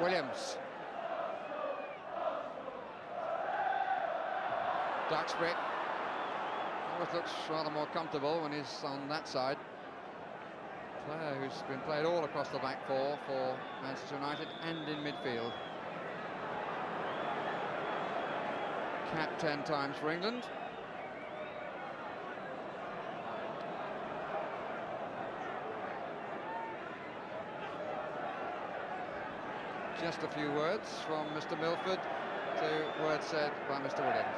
Williams. Duxbury always looks rather more comfortable when he's on that side. Player who's been played all across the back four for Manchester United and in midfield. Capped 10 times for England. Just a few words from Mr. Milford to words said by Mr. Williams.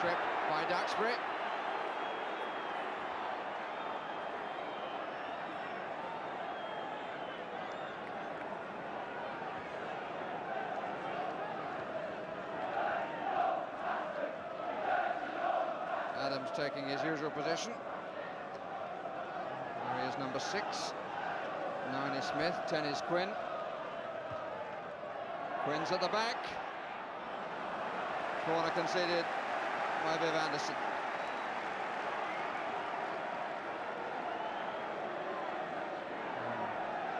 Trip by Duxbury. Adams taking his usual position. There he is, number 6. 9 is Smith, 10 is Quinn. Quinn's at the back. Corner conceded by Viv Anderson.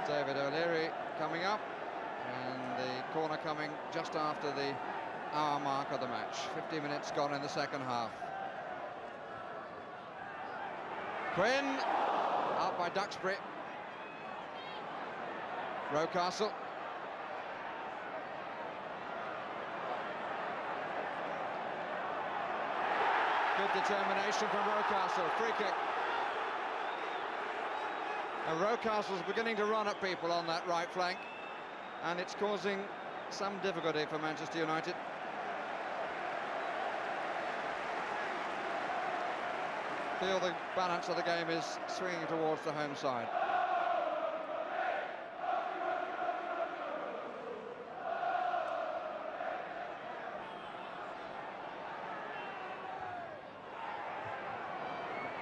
David O'Leary coming up, and the corner coming just after the hour mark of the match. 50 minutes gone in the second half. Quinn, out by Duxbury. Rocastle. Good determination from Rocastle. Free kick. And Rocastle's beginning to run at people on that right flank, and it's causing some difficulty for Manchester United. Feel the balance of the game is swinging towards the home side.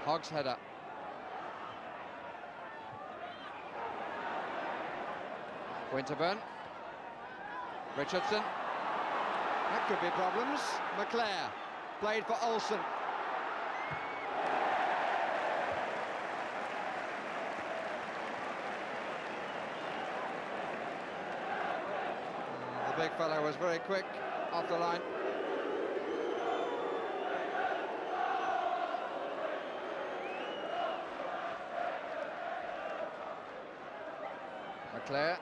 Hogg's header. Winterburn. Richardson. That could be problems. McClare. Played for Olsen. The big fellow was very quick off the line. McClare.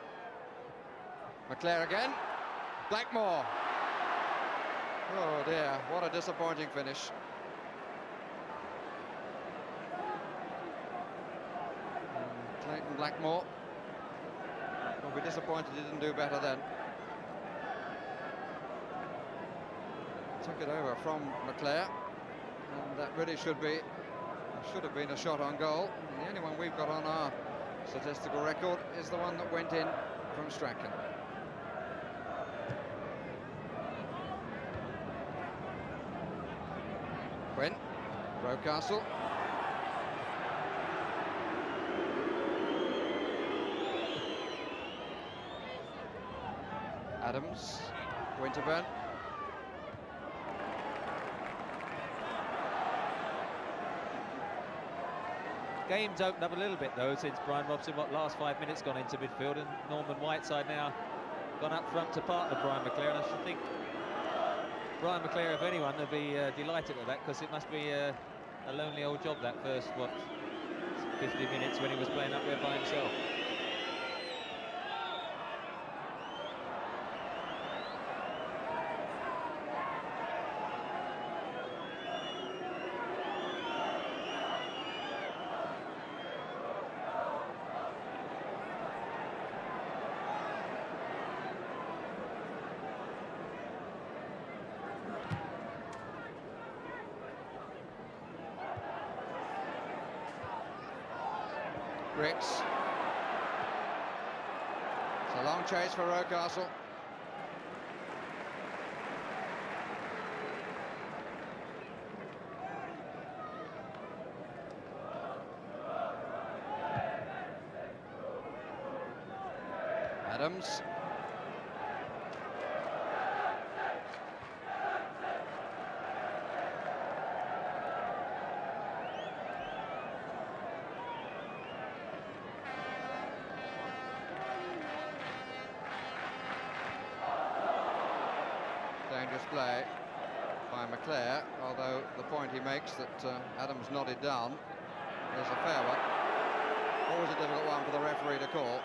McClare again. Blackmore. Oh dear, what a disappointing finish. Clayton Blackmore will be disappointed he didn't do better then. Took it over from McClare, and that really should have been a shot on goal. And the only one we've got on our statistical record is the one that went in from Strachan. Quinn, Rocastle. Adams, Winterburn. Game's opened up a little bit though since Brian Robson, last 5 minutes gone into midfield, and Norman Whiteside now gone up front to partner Brian McClare, and I should think Brian McClare, if anyone, would be delighted with that, because it must be a lonely old job that first, 50 minutes when he was playing up there by himself. Ricks. It's a long chase for Rocastle. Adams. Dangerous play by McClare, although the point he makes that Adams nodded down is a fair one. Always a difficult one for the referee to call.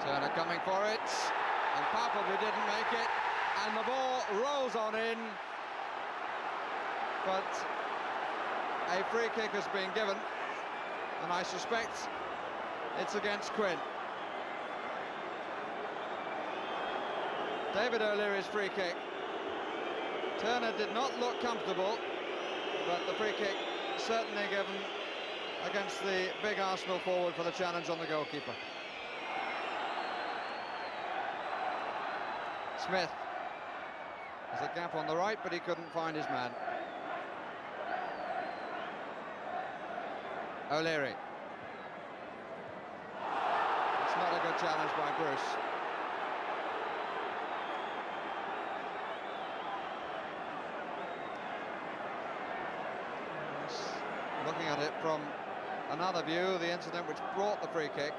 Turner coming for it, and palpably didn't make it, and the ball rolls on in, but a free kick has been given, and I suspect it's against Quinn. David O'Leary's free kick. Turner did not look comfortable, but the free kick certainly given against the big Arsenal forward for the challenge on the goalkeeper. Smith. There's a gap on the right, but he couldn't find his man. O'Leary. It's not a good challenge by Bruce. Looking at it from another view, the incident which brought the free kick.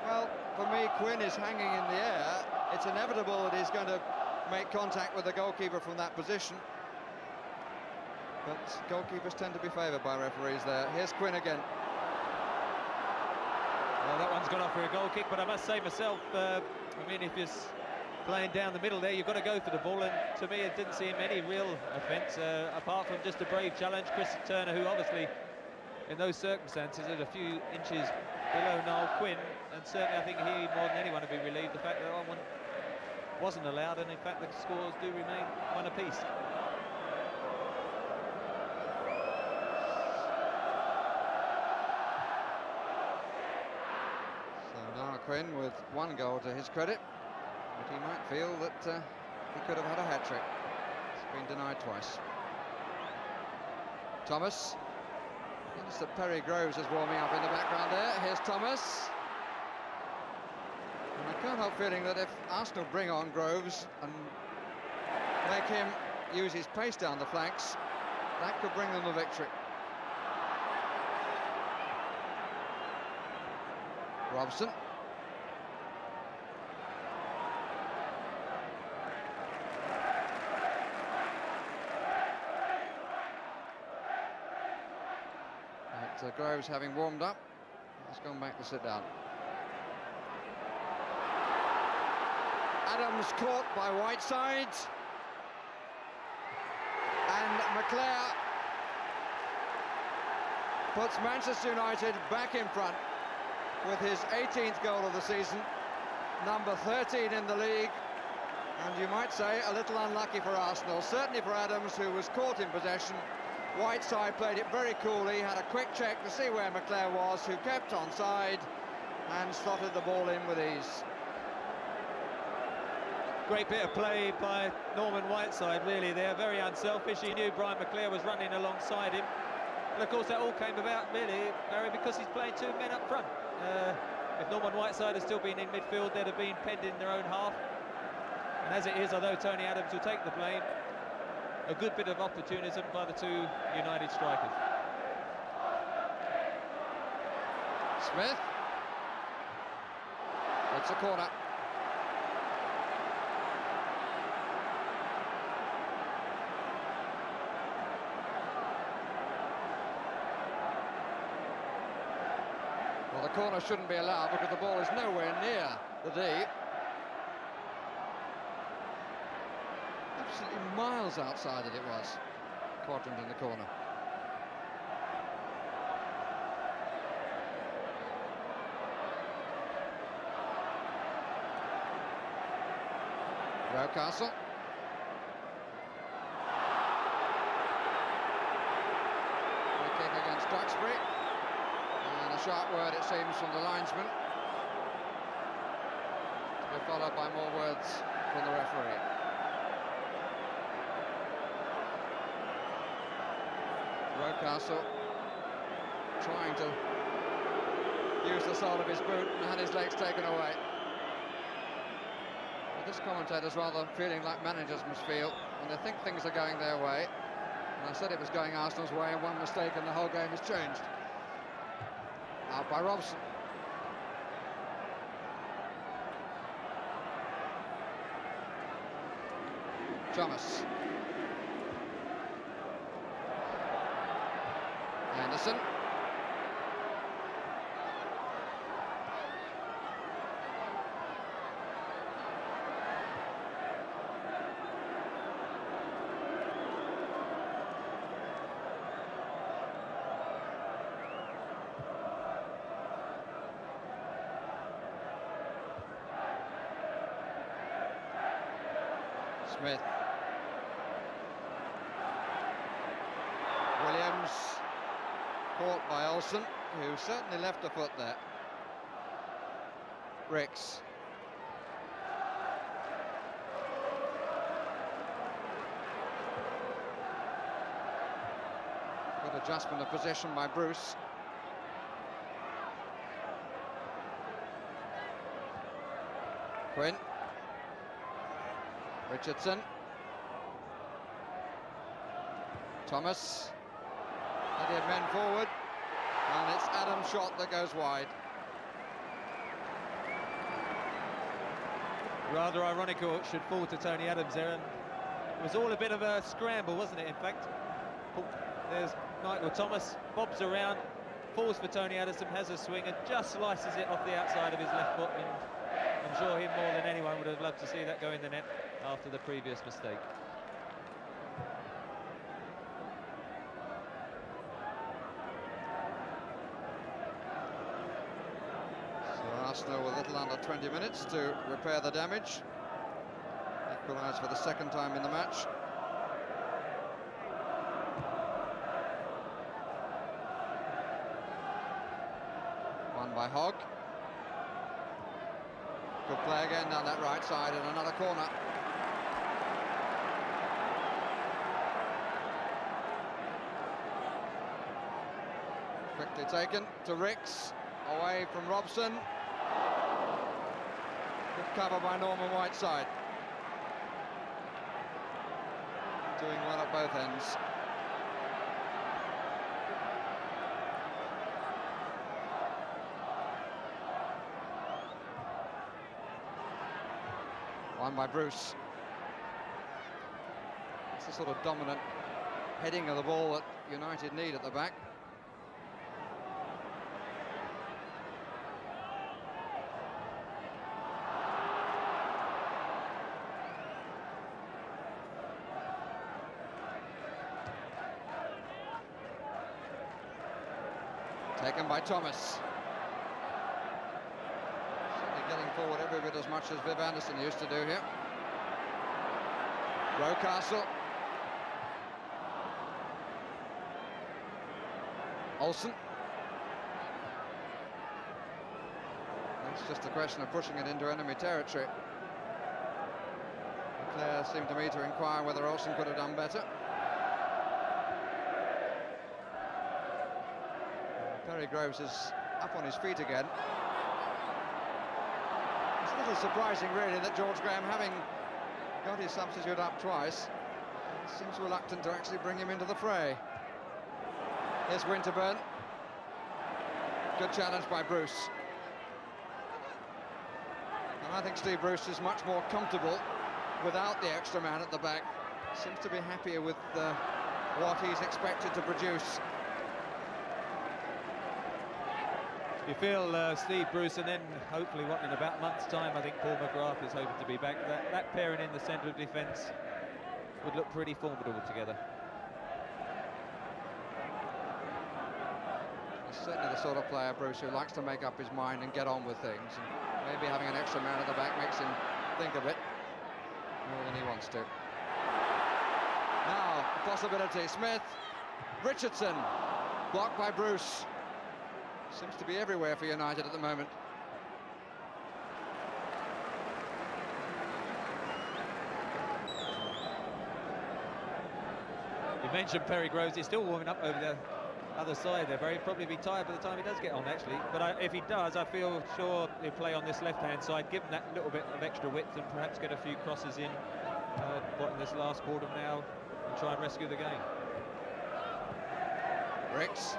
Well, for me, Quinn is hanging in the air. It's inevitable that he's going to make contact with the goalkeeper from that position. But goalkeepers tend to be favoured by referees there. Here's Quinn again. Well, that one's gone off for a goal kick, but I must say myself, I mean, if you're playing down the middle there, you've got to go for the ball, and to me it didn't seem any real offence, apart from just a brave challenge. Chris Turner, who obviously in those circumstances is a few inches below Niall Quinn, and certainly I think he, more than anyone, would be relieved the fact that that one wasn't allowed, and in fact the scores do remain one apiece. So Niall Quinn with one goal to his credit, but he might feel that he could have had a hat-trick. It's been denied twice. Thomas. Notice that Perry Groves is warming up in the background there. Here's Thomas. And I can't help feeling that if Arsenal bring on Groves and make him use his pace down the flanks, that could bring them the victory. Robson. Groves, having warmed up, has gone back to sit down. Adams caught by Whiteside, and McClair puts Manchester United back in front with his 18th goal of the season, number 13 in the league, and you might say a little unlucky for Arsenal, certainly for Adams, who was caught in possession. Whiteside played it very coolly, had a quick check to see where McClair was, who kept onside and slotted the ball in with ease. Great bit of play by Norman Whiteside, really there, very unselfish. He knew Brian McClair was running alongside him. And of course that all came about, really, Barry, because he's playing two men up front. If Norman Whiteside had still been in midfield, they'd have been penned in their own half. And as it is, although Tony Adams will take the blame, a good bit of opportunism by the two United strikers. Smith. It's a corner. Well, the corner shouldn't be allowed because the ball is nowhere near the D. Absolutely miles outside it was. Quadrant in the corner. Rocastle. Free kick against Duxbury. And a sharp word, it seems, from the linesman. To be followed by more words from the referee. Rocastle trying to use the sole of his boot and had his legs taken away. But this commentator's rather feeling like managers must feel when they think things are going their way. And I said it was going Arsenal's way, and one mistake and the whole game has changed. Out by Robson. Thomas. Anderson. Smith. Williams. Caught by Olsen, who certainly left a foot there. Ricks. Good adjustment of position by Bruce. Quinn. Richardson. Thomas. Plenty of men forward. And it's Adams' shot that goes wide. Rather ironical it should fall to Tony Adams there, and it was all a bit of a scramble, wasn't it, in fact? There's Michael Thomas, bobs around, falls for Tony Adams, has a swing and just slices it off the outside of his left foot, and I'm sure him more than anyone would have loved to see that go in the net after the previous mistake. Arsenal with a little under 20 minutes to repair the damage. Equalised for the second time in the match. Won by Hogg. Good play again down that right side in another corner. Quickly taken to Ricks, away from Robson. Good cover by Norman Whiteside. Doing well at both ends. Won by Bruce. It's the sort of dominant heading of the ball that United need at the back. Taken by Thomas. Certainly getting forward every bit as much as Viv Anderson used to do here. Rocastle. Olsen. It's just a question of pushing it into enemy territory. Leclerc seemed to me to inquire whether Olsen could have done better. Perry Groves is up on his feet again. It's a little surprising, really, that George Graham, having got his substitute up twice, seems reluctant to actually bring him into the fray. Here's Winterburn. Good challenge by Bruce. And I think Steve Bruce is much more comfortable without the extra man at the back. Seems to be happier with what he's expected to produce. You feel Steve Bruce, and then hopefully in about a month's time I think Paul McGrath is hoping to be back. That pairing in the centre of defence would look pretty formidable together. He's certainly the sort of player, Bruce, who likes to make up his mind and get on with things, and maybe having an extra man at the back makes him think of it more than he wants to. Now, a possibility. Smith, Richardson, blocked by Bruce. Seems to be everywhere for United at the moment. You mentioned Perry Groves, he's still warming up over the other side there. He'll probably be tired by the time he does get on, actually. But if he does, I feel sure he'll play on this left-hand side, give him that little bit of extra width and perhaps get a few crosses in this last quarter now and try and rescue the game. Ricks.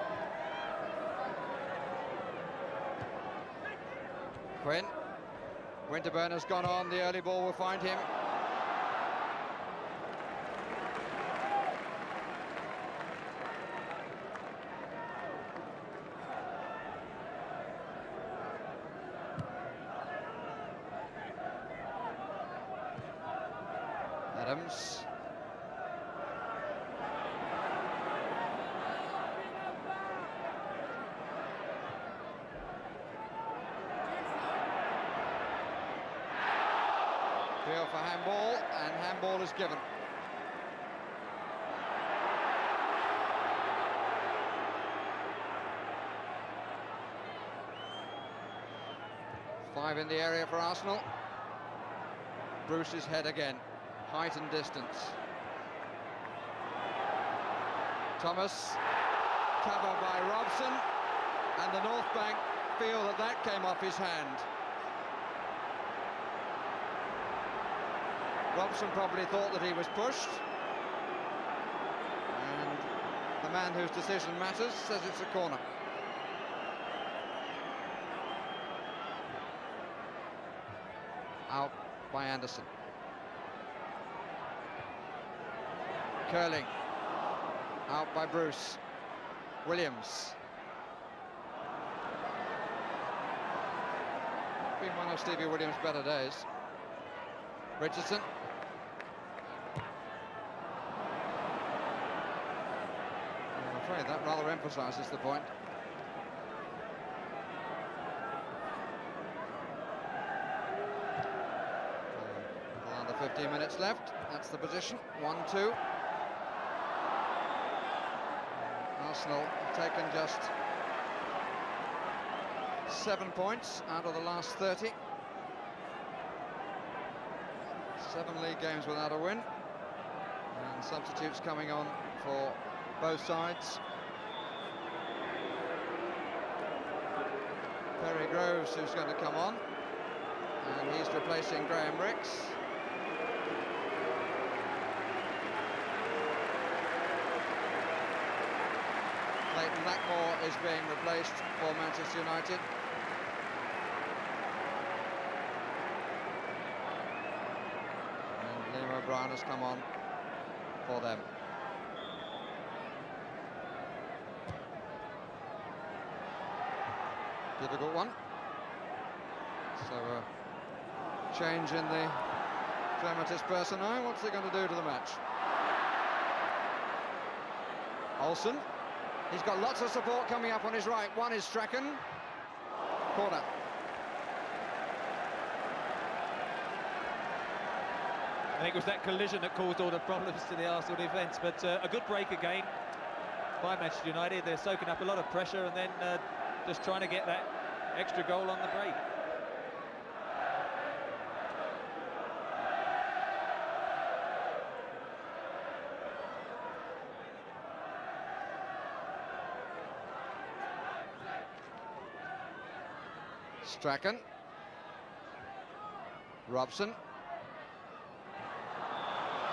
Quinn. Winterburn has gone on. The early ball will find him. Adams. Appeal for handball, and handball is given. 5 in the area for Arsenal. Bruce's head again, height and distance. Thomas, cover by Robson, and the North Bank feel that that came off his hand. Robson probably thought that he was pushed, and the man whose decision matters says it's a corner. Out by Anderson. Curling. Out by Bruce. Williams. Been one of Stevie Williams' better days. Richardson. I'm afraid that rather emphasises the point. Under 15 minutes left. That's the position. 1-2. Arsenal have taken just 7 points out of the last 30. 7 league games without a win. And substitutes coming on for both sides. Perry Groves, who's going to come on. And he's replacing Graham Ricks. Leighton Lackmore is being replaced for Manchester United. And Liam O'Brien has come on for them. Difficult one. So a change in the clematis personae. What's he going to do to the match? Olsen. He's got lots of support coming up on his right. One is Strachan. Corner. I think it was that collision that caused all the problems to the Arsenal defence, but a good break again by Manchester United. They're soaking up a lot of pressure and then just trying to get that extra goal on the break. Strachan. Robson.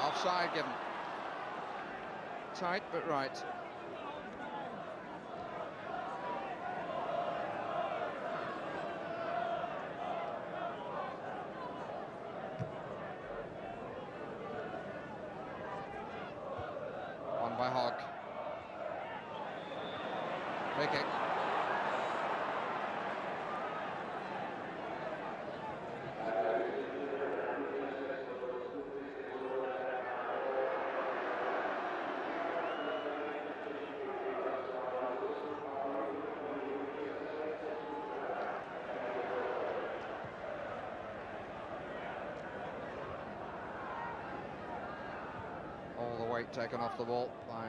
Offside given. Tight but right. One by Hogg. Free kick. Taken off the ball by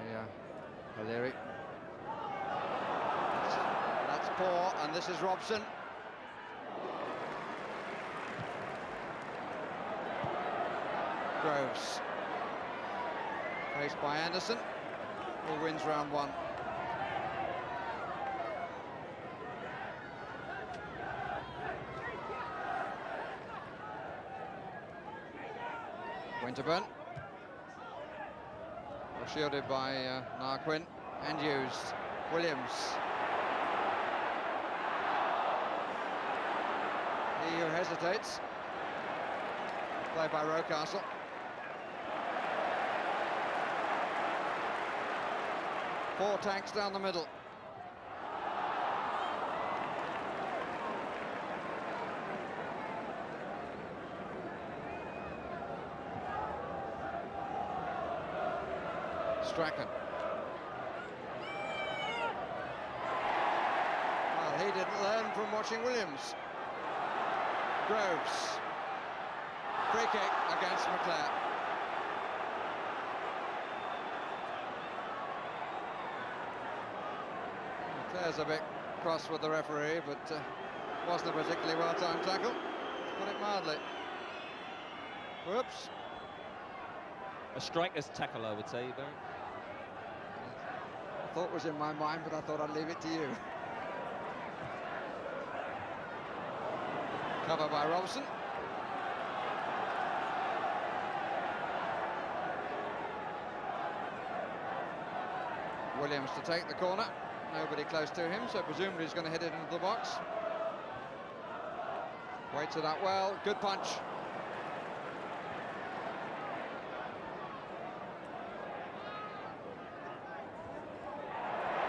O'Leary. That's poor, and this is Robson. Groves. Faced by Anderson, who wins round one. Winterburn. Shielded by Narquin and used. Williams. He who hesitates. Played by Rocastle. Four tanks down the middle. Strachan. Well, he didn't learn from watching Williams. Groves. Free kick against McClare. McClare's a bit cross with the referee, but Wasn't a particularly well-timed tackle, to put it mildly. Whoops. A striker's tackle, I would say, Barry. I thought was in my mind, but I thought I'd leave it to you. Cover by Robson. Williams to take the corner. Nobody close to him, so presumably he's going to hit it into the box. Waits it up well. Good punch.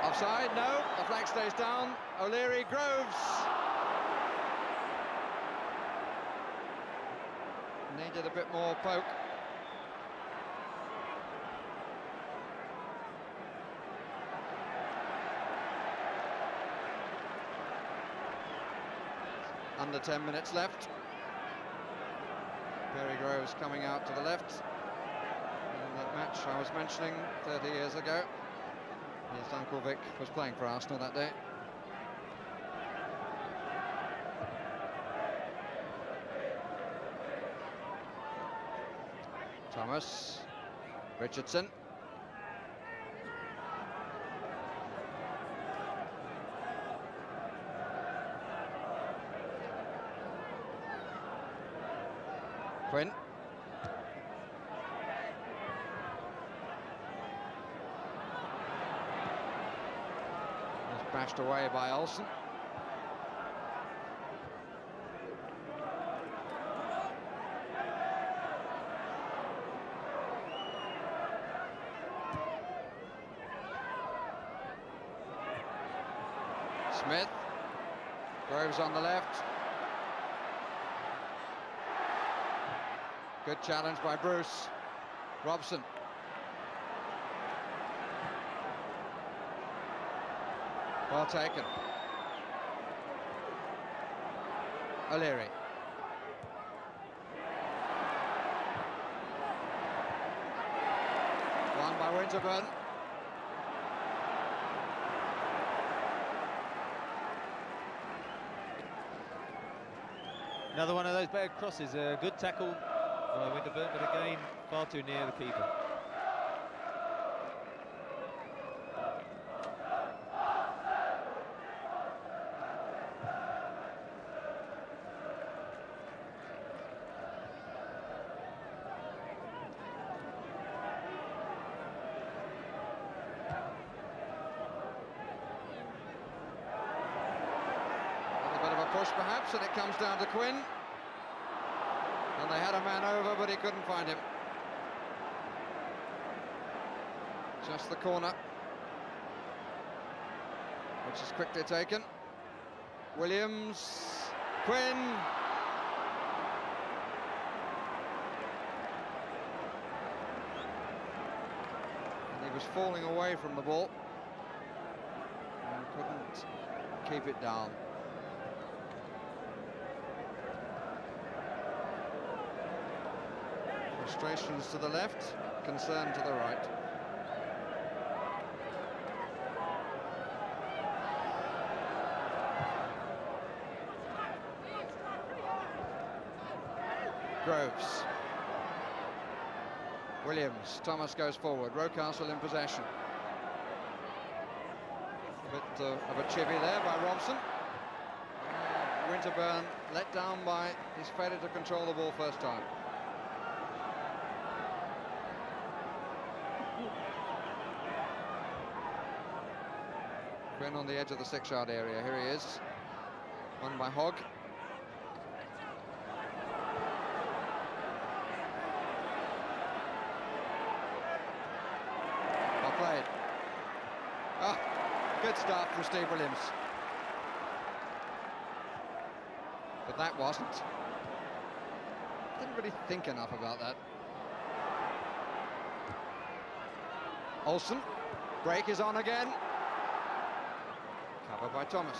Offside? No. The flag stays down. O'Leary, Groves. Needed a bit more poke. Under 10 minutes left. Perry Groves coming out to the left. In that match I was mentioning 30 years ago, his uncle Vic was playing for Arsenal that day. Thomas, Richardson. Quinn. It's bashed away by Olsen. Smith. Groves on the left. Good challenge by Bruce. Robson. Well taken. O'Leary. Won by Winterburn. Another one of those bad crosses. A good tackle by Winterburn, but again, far too near the keeper. A bit of a push perhaps, and it comes down to Quinn. And they had a man over, but he couldn't find him. Just the corner, which is quickly taken. Williams, Quinn. And he was falling away from the ball and couldn't keep it down. Frustrations to the left, concern to the right. Groves. Williams. Thomas goes forward. Rocastle in possession. A bit of a chivvy there by Robson. Winterburn let down by his failure to control the ball first time. Quinn on the edge of the 6-yard area. Here he is. Won by Hogg. Well played. Ah, good start from Steve Williams. But that wasn't. Didn't really think enough about that. Olsen. Break is on again. Covered by Thomas.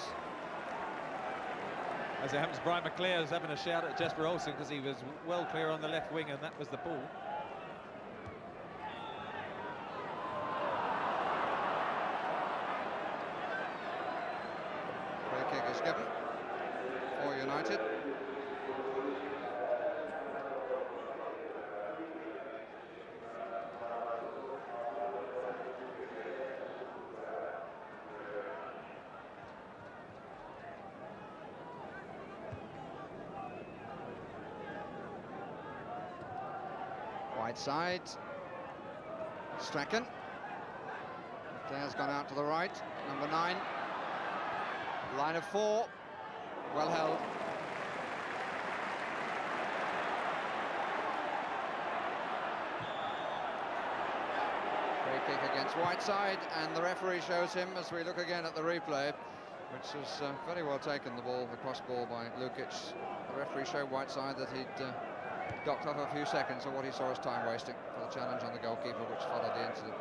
As it happens, Brian McClear is having a shout at Jesper Olsen because he was well clear on the left wing, and that was the ball. Free kick is given. for United. Wide side, Strachan. Adair's gone out to the right, number 9. Line of 4, well held. Free kick against Whiteside, and the referee shows him, as we look again at the replay, which was very well taken, the cross ball by Lukic. The referee showed Whiteside that he'd docked off a few seconds of what he saw as time wasting for the challenge on the goalkeeper, which followed the incident.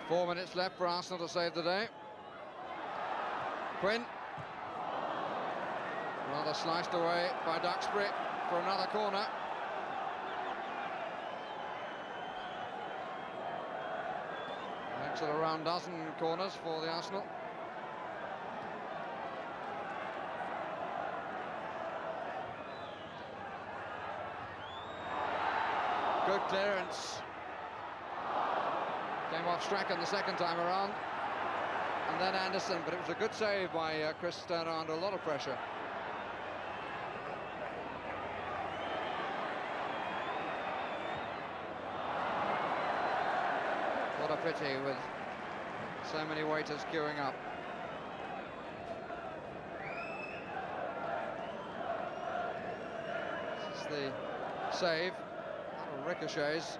Four minutes left for Arsenal to save the day. Quinn. Rather sliced away by Duxbury for another corner. Makes it around a dozen corners for the Arsenal. Good clearance. Came off Strachan the second time around, and then Anderson, but it was a good save by Chris Turner under a lot of pressure. What a pity with so many waiters queuing up. This is the save, out of ricochets.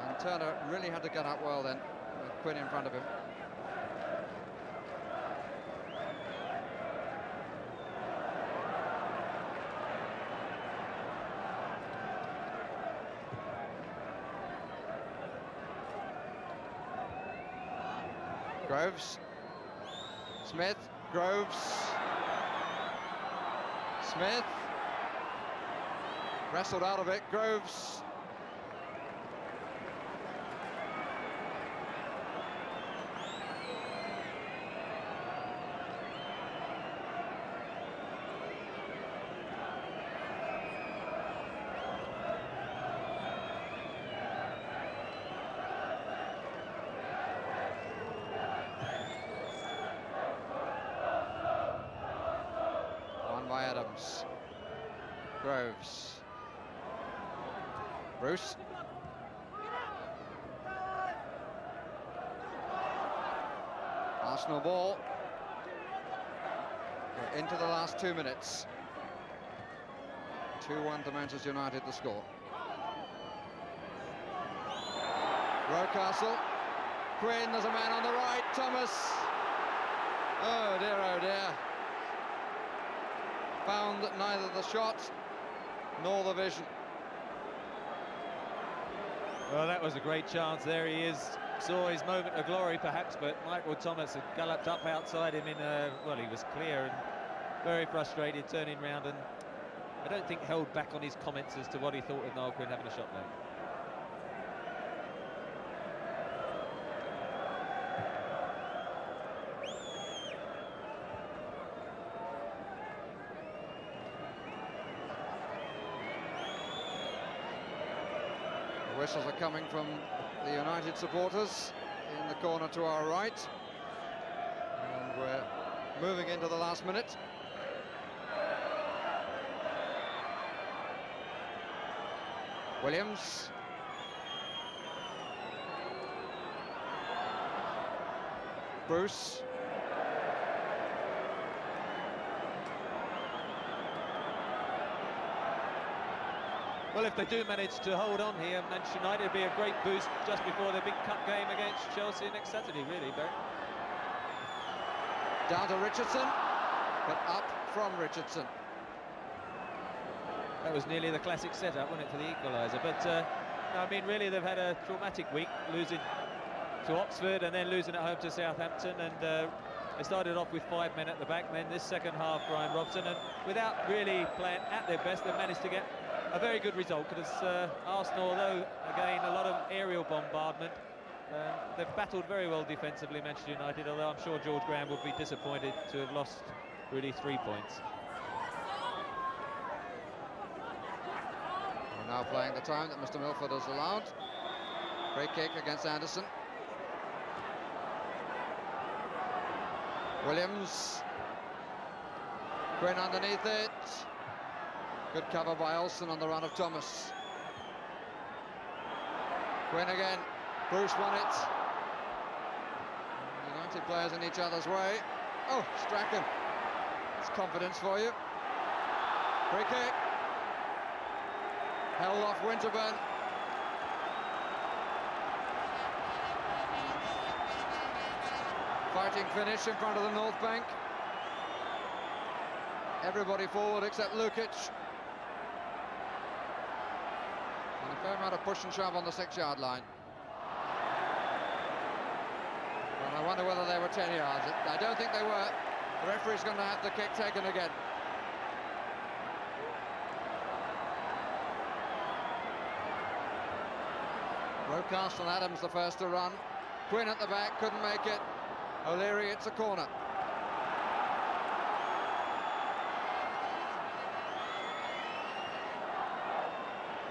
And Turner really had to get up well then, with Quinn in front of him. Groves. Smith. Groves. Smith. Wrestled out of it. Groves. By Adams. Groves. Bruce. Arsenal ball. We're into the last 2 minutes. 2-1 to Manchester United, the score. Rocastle. Quinn, there's a man on the right. Thomas. Oh dear, oh dear. Found neither the shot nor the vision. Well, that was a great chance. There he is. Saw his moment of glory, perhaps, but Michael Thomas had galloped up outside him in well, he was clear and very frustrated, turning round, and I don't think held back on his comments as to what he thought of Niall Quinn having a shot there. Whistles are coming from the United supporters in the corner to our right, and we're moving into the last minute. Williams. Bruce. Well, if they do manage to hold on here, Manchester United will be a great boost just before their big cup game against Chelsea next Saturday, really, Barry. Down to Richardson, but up from Richardson. That was nearly the classic setup, wasn't it, for the equaliser? But I mean, really, they've had a traumatic week, losing to Oxford and then losing at home to Southampton, and they started off with 5 men at the back. Then this second half, Brian Robson, and without really playing at their best, they've managed to get a very good result, because Arsenal, although again a lot of aerial bombardment, they've battled very well defensively, Manchester United, although I'm sure George Graham would be disappointed to have lost really 3 points. We're now playing the time that Mr. Milford has allowed. Free kick against Anderson. Williams. Quinn underneath it. Good cover by Olsen on the run of Thomas. Quinn again. Bruce won it. United players in each other's way. Oh, Strachan. That's confidence for you. Free kick. Held off Winterburn. Fighting finish in front of the North Bank. Everybody forward except Lukic. And a fair amount of push and shove on the 6-yard line. But I wonder whether they were 10 yards. I don't think they were. The referee's going to have the kick taken again. Rocastle and Adams the first to run. Quinn at the back, couldn't make it. O'Leary, it's a corner.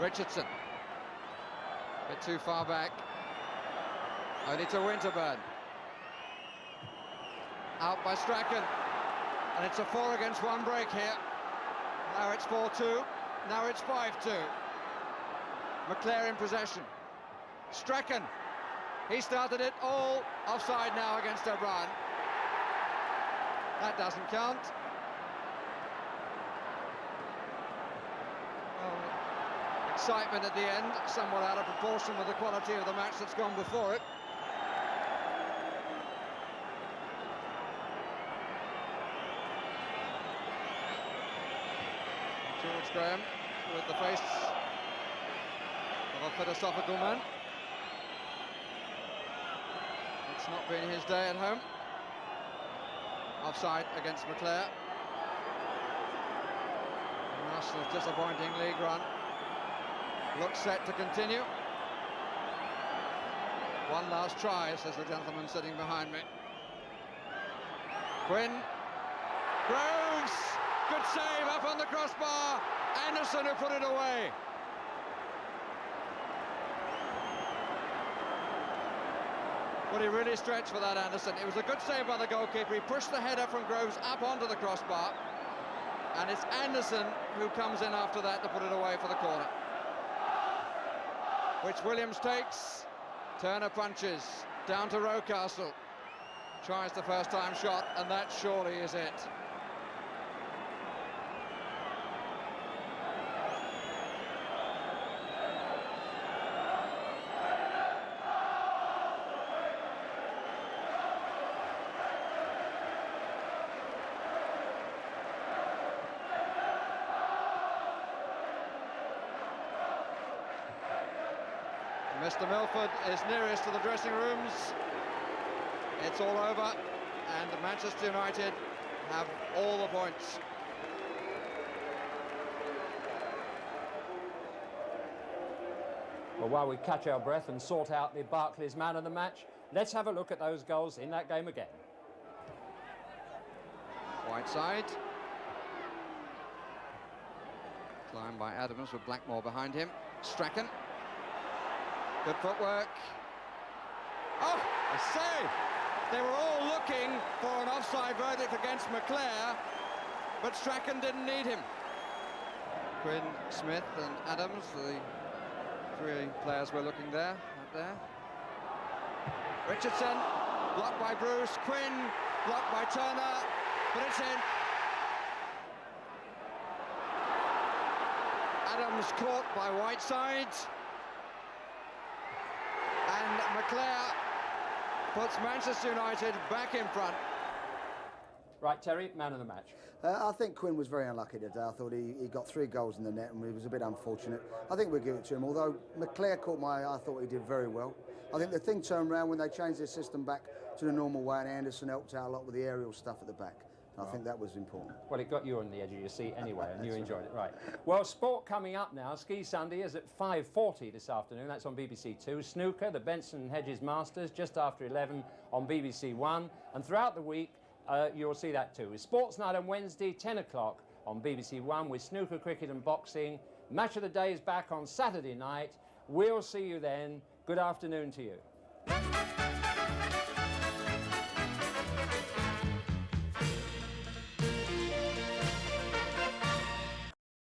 Richardson. A bit too far back. Only to Winterburn. Out by Strachan. And it's a 4 against 1 break here. Now it's 4-2. Now it's 5-2. McClare in possession. Strachan. He started it all offside now against O'Brien. That doesn't count. Well, excitement at the end, somewhat out of proportion with the quality of the match that's gone before it. George Graham with the face of a philosophical man. It's not been his day at home. Offside against McClare. And Arsenal's disappointing league run looks set to continue. One last try, says the gentleman sitting behind me. Quinn. Groves! Good save up on the crossbar. Anderson who put it away. Well, he really stretched for that, Anderson. It was a good save by the goalkeeper. He pushed the header from Groves up onto the crossbar. And it's Anderson who comes in after that to put it away for the corner. Which Williams takes. Turner punches. Down to Rocastle. Tries the first time shot, and that surely is it. Mr. Milford is nearest to the dressing rooms. It's all over, and Manchester United have all the points. Well, while we catch our breath and sort out the Barclays man of the match, let's have a look at those goals in that game again. Whiteside. Climbed by Adams with Blackmore behind him. Strachan. Good footwork. Oh, a save! They were all looking for an offside verdict against McClare, but Strachan didn't need him. Quinn, Smith and Adams, the 3 players were looking there, up there. Richardson, blocked by Bruce. Quinn, blocked by Turner, but it's in. Adams caught by Whiteside. And McClare puts Manchester United back in front. Right, Terry, man of the match. I think Quinn was very unlucky today. I thought he got 3 goals in the net and he was a bit unfortunate. I think we'll give it to him, although McClare caught my eye. I thought he did very well. I think the thing turned around when they changed their system back to the normal way, and Anderson helped out a lot with the aerial stuff at the back. I think that was important. Well, it got you on the edge of your seat anyway, and you enjoyed right. it, right. Well, sport coming up now. Ski Sunday is at 5:40 this afternoon. That's on BBC Two. Snooker, the Benson Hedges Masters, just after 11 on BBC One. And throughout the week, you'll see that too. Sports night on Wednesday, 10 o'clock on BBC One with snooker, cricket and boxing. Match of the Day is back on Saturday night. We'll see you then. Good afternoon to you.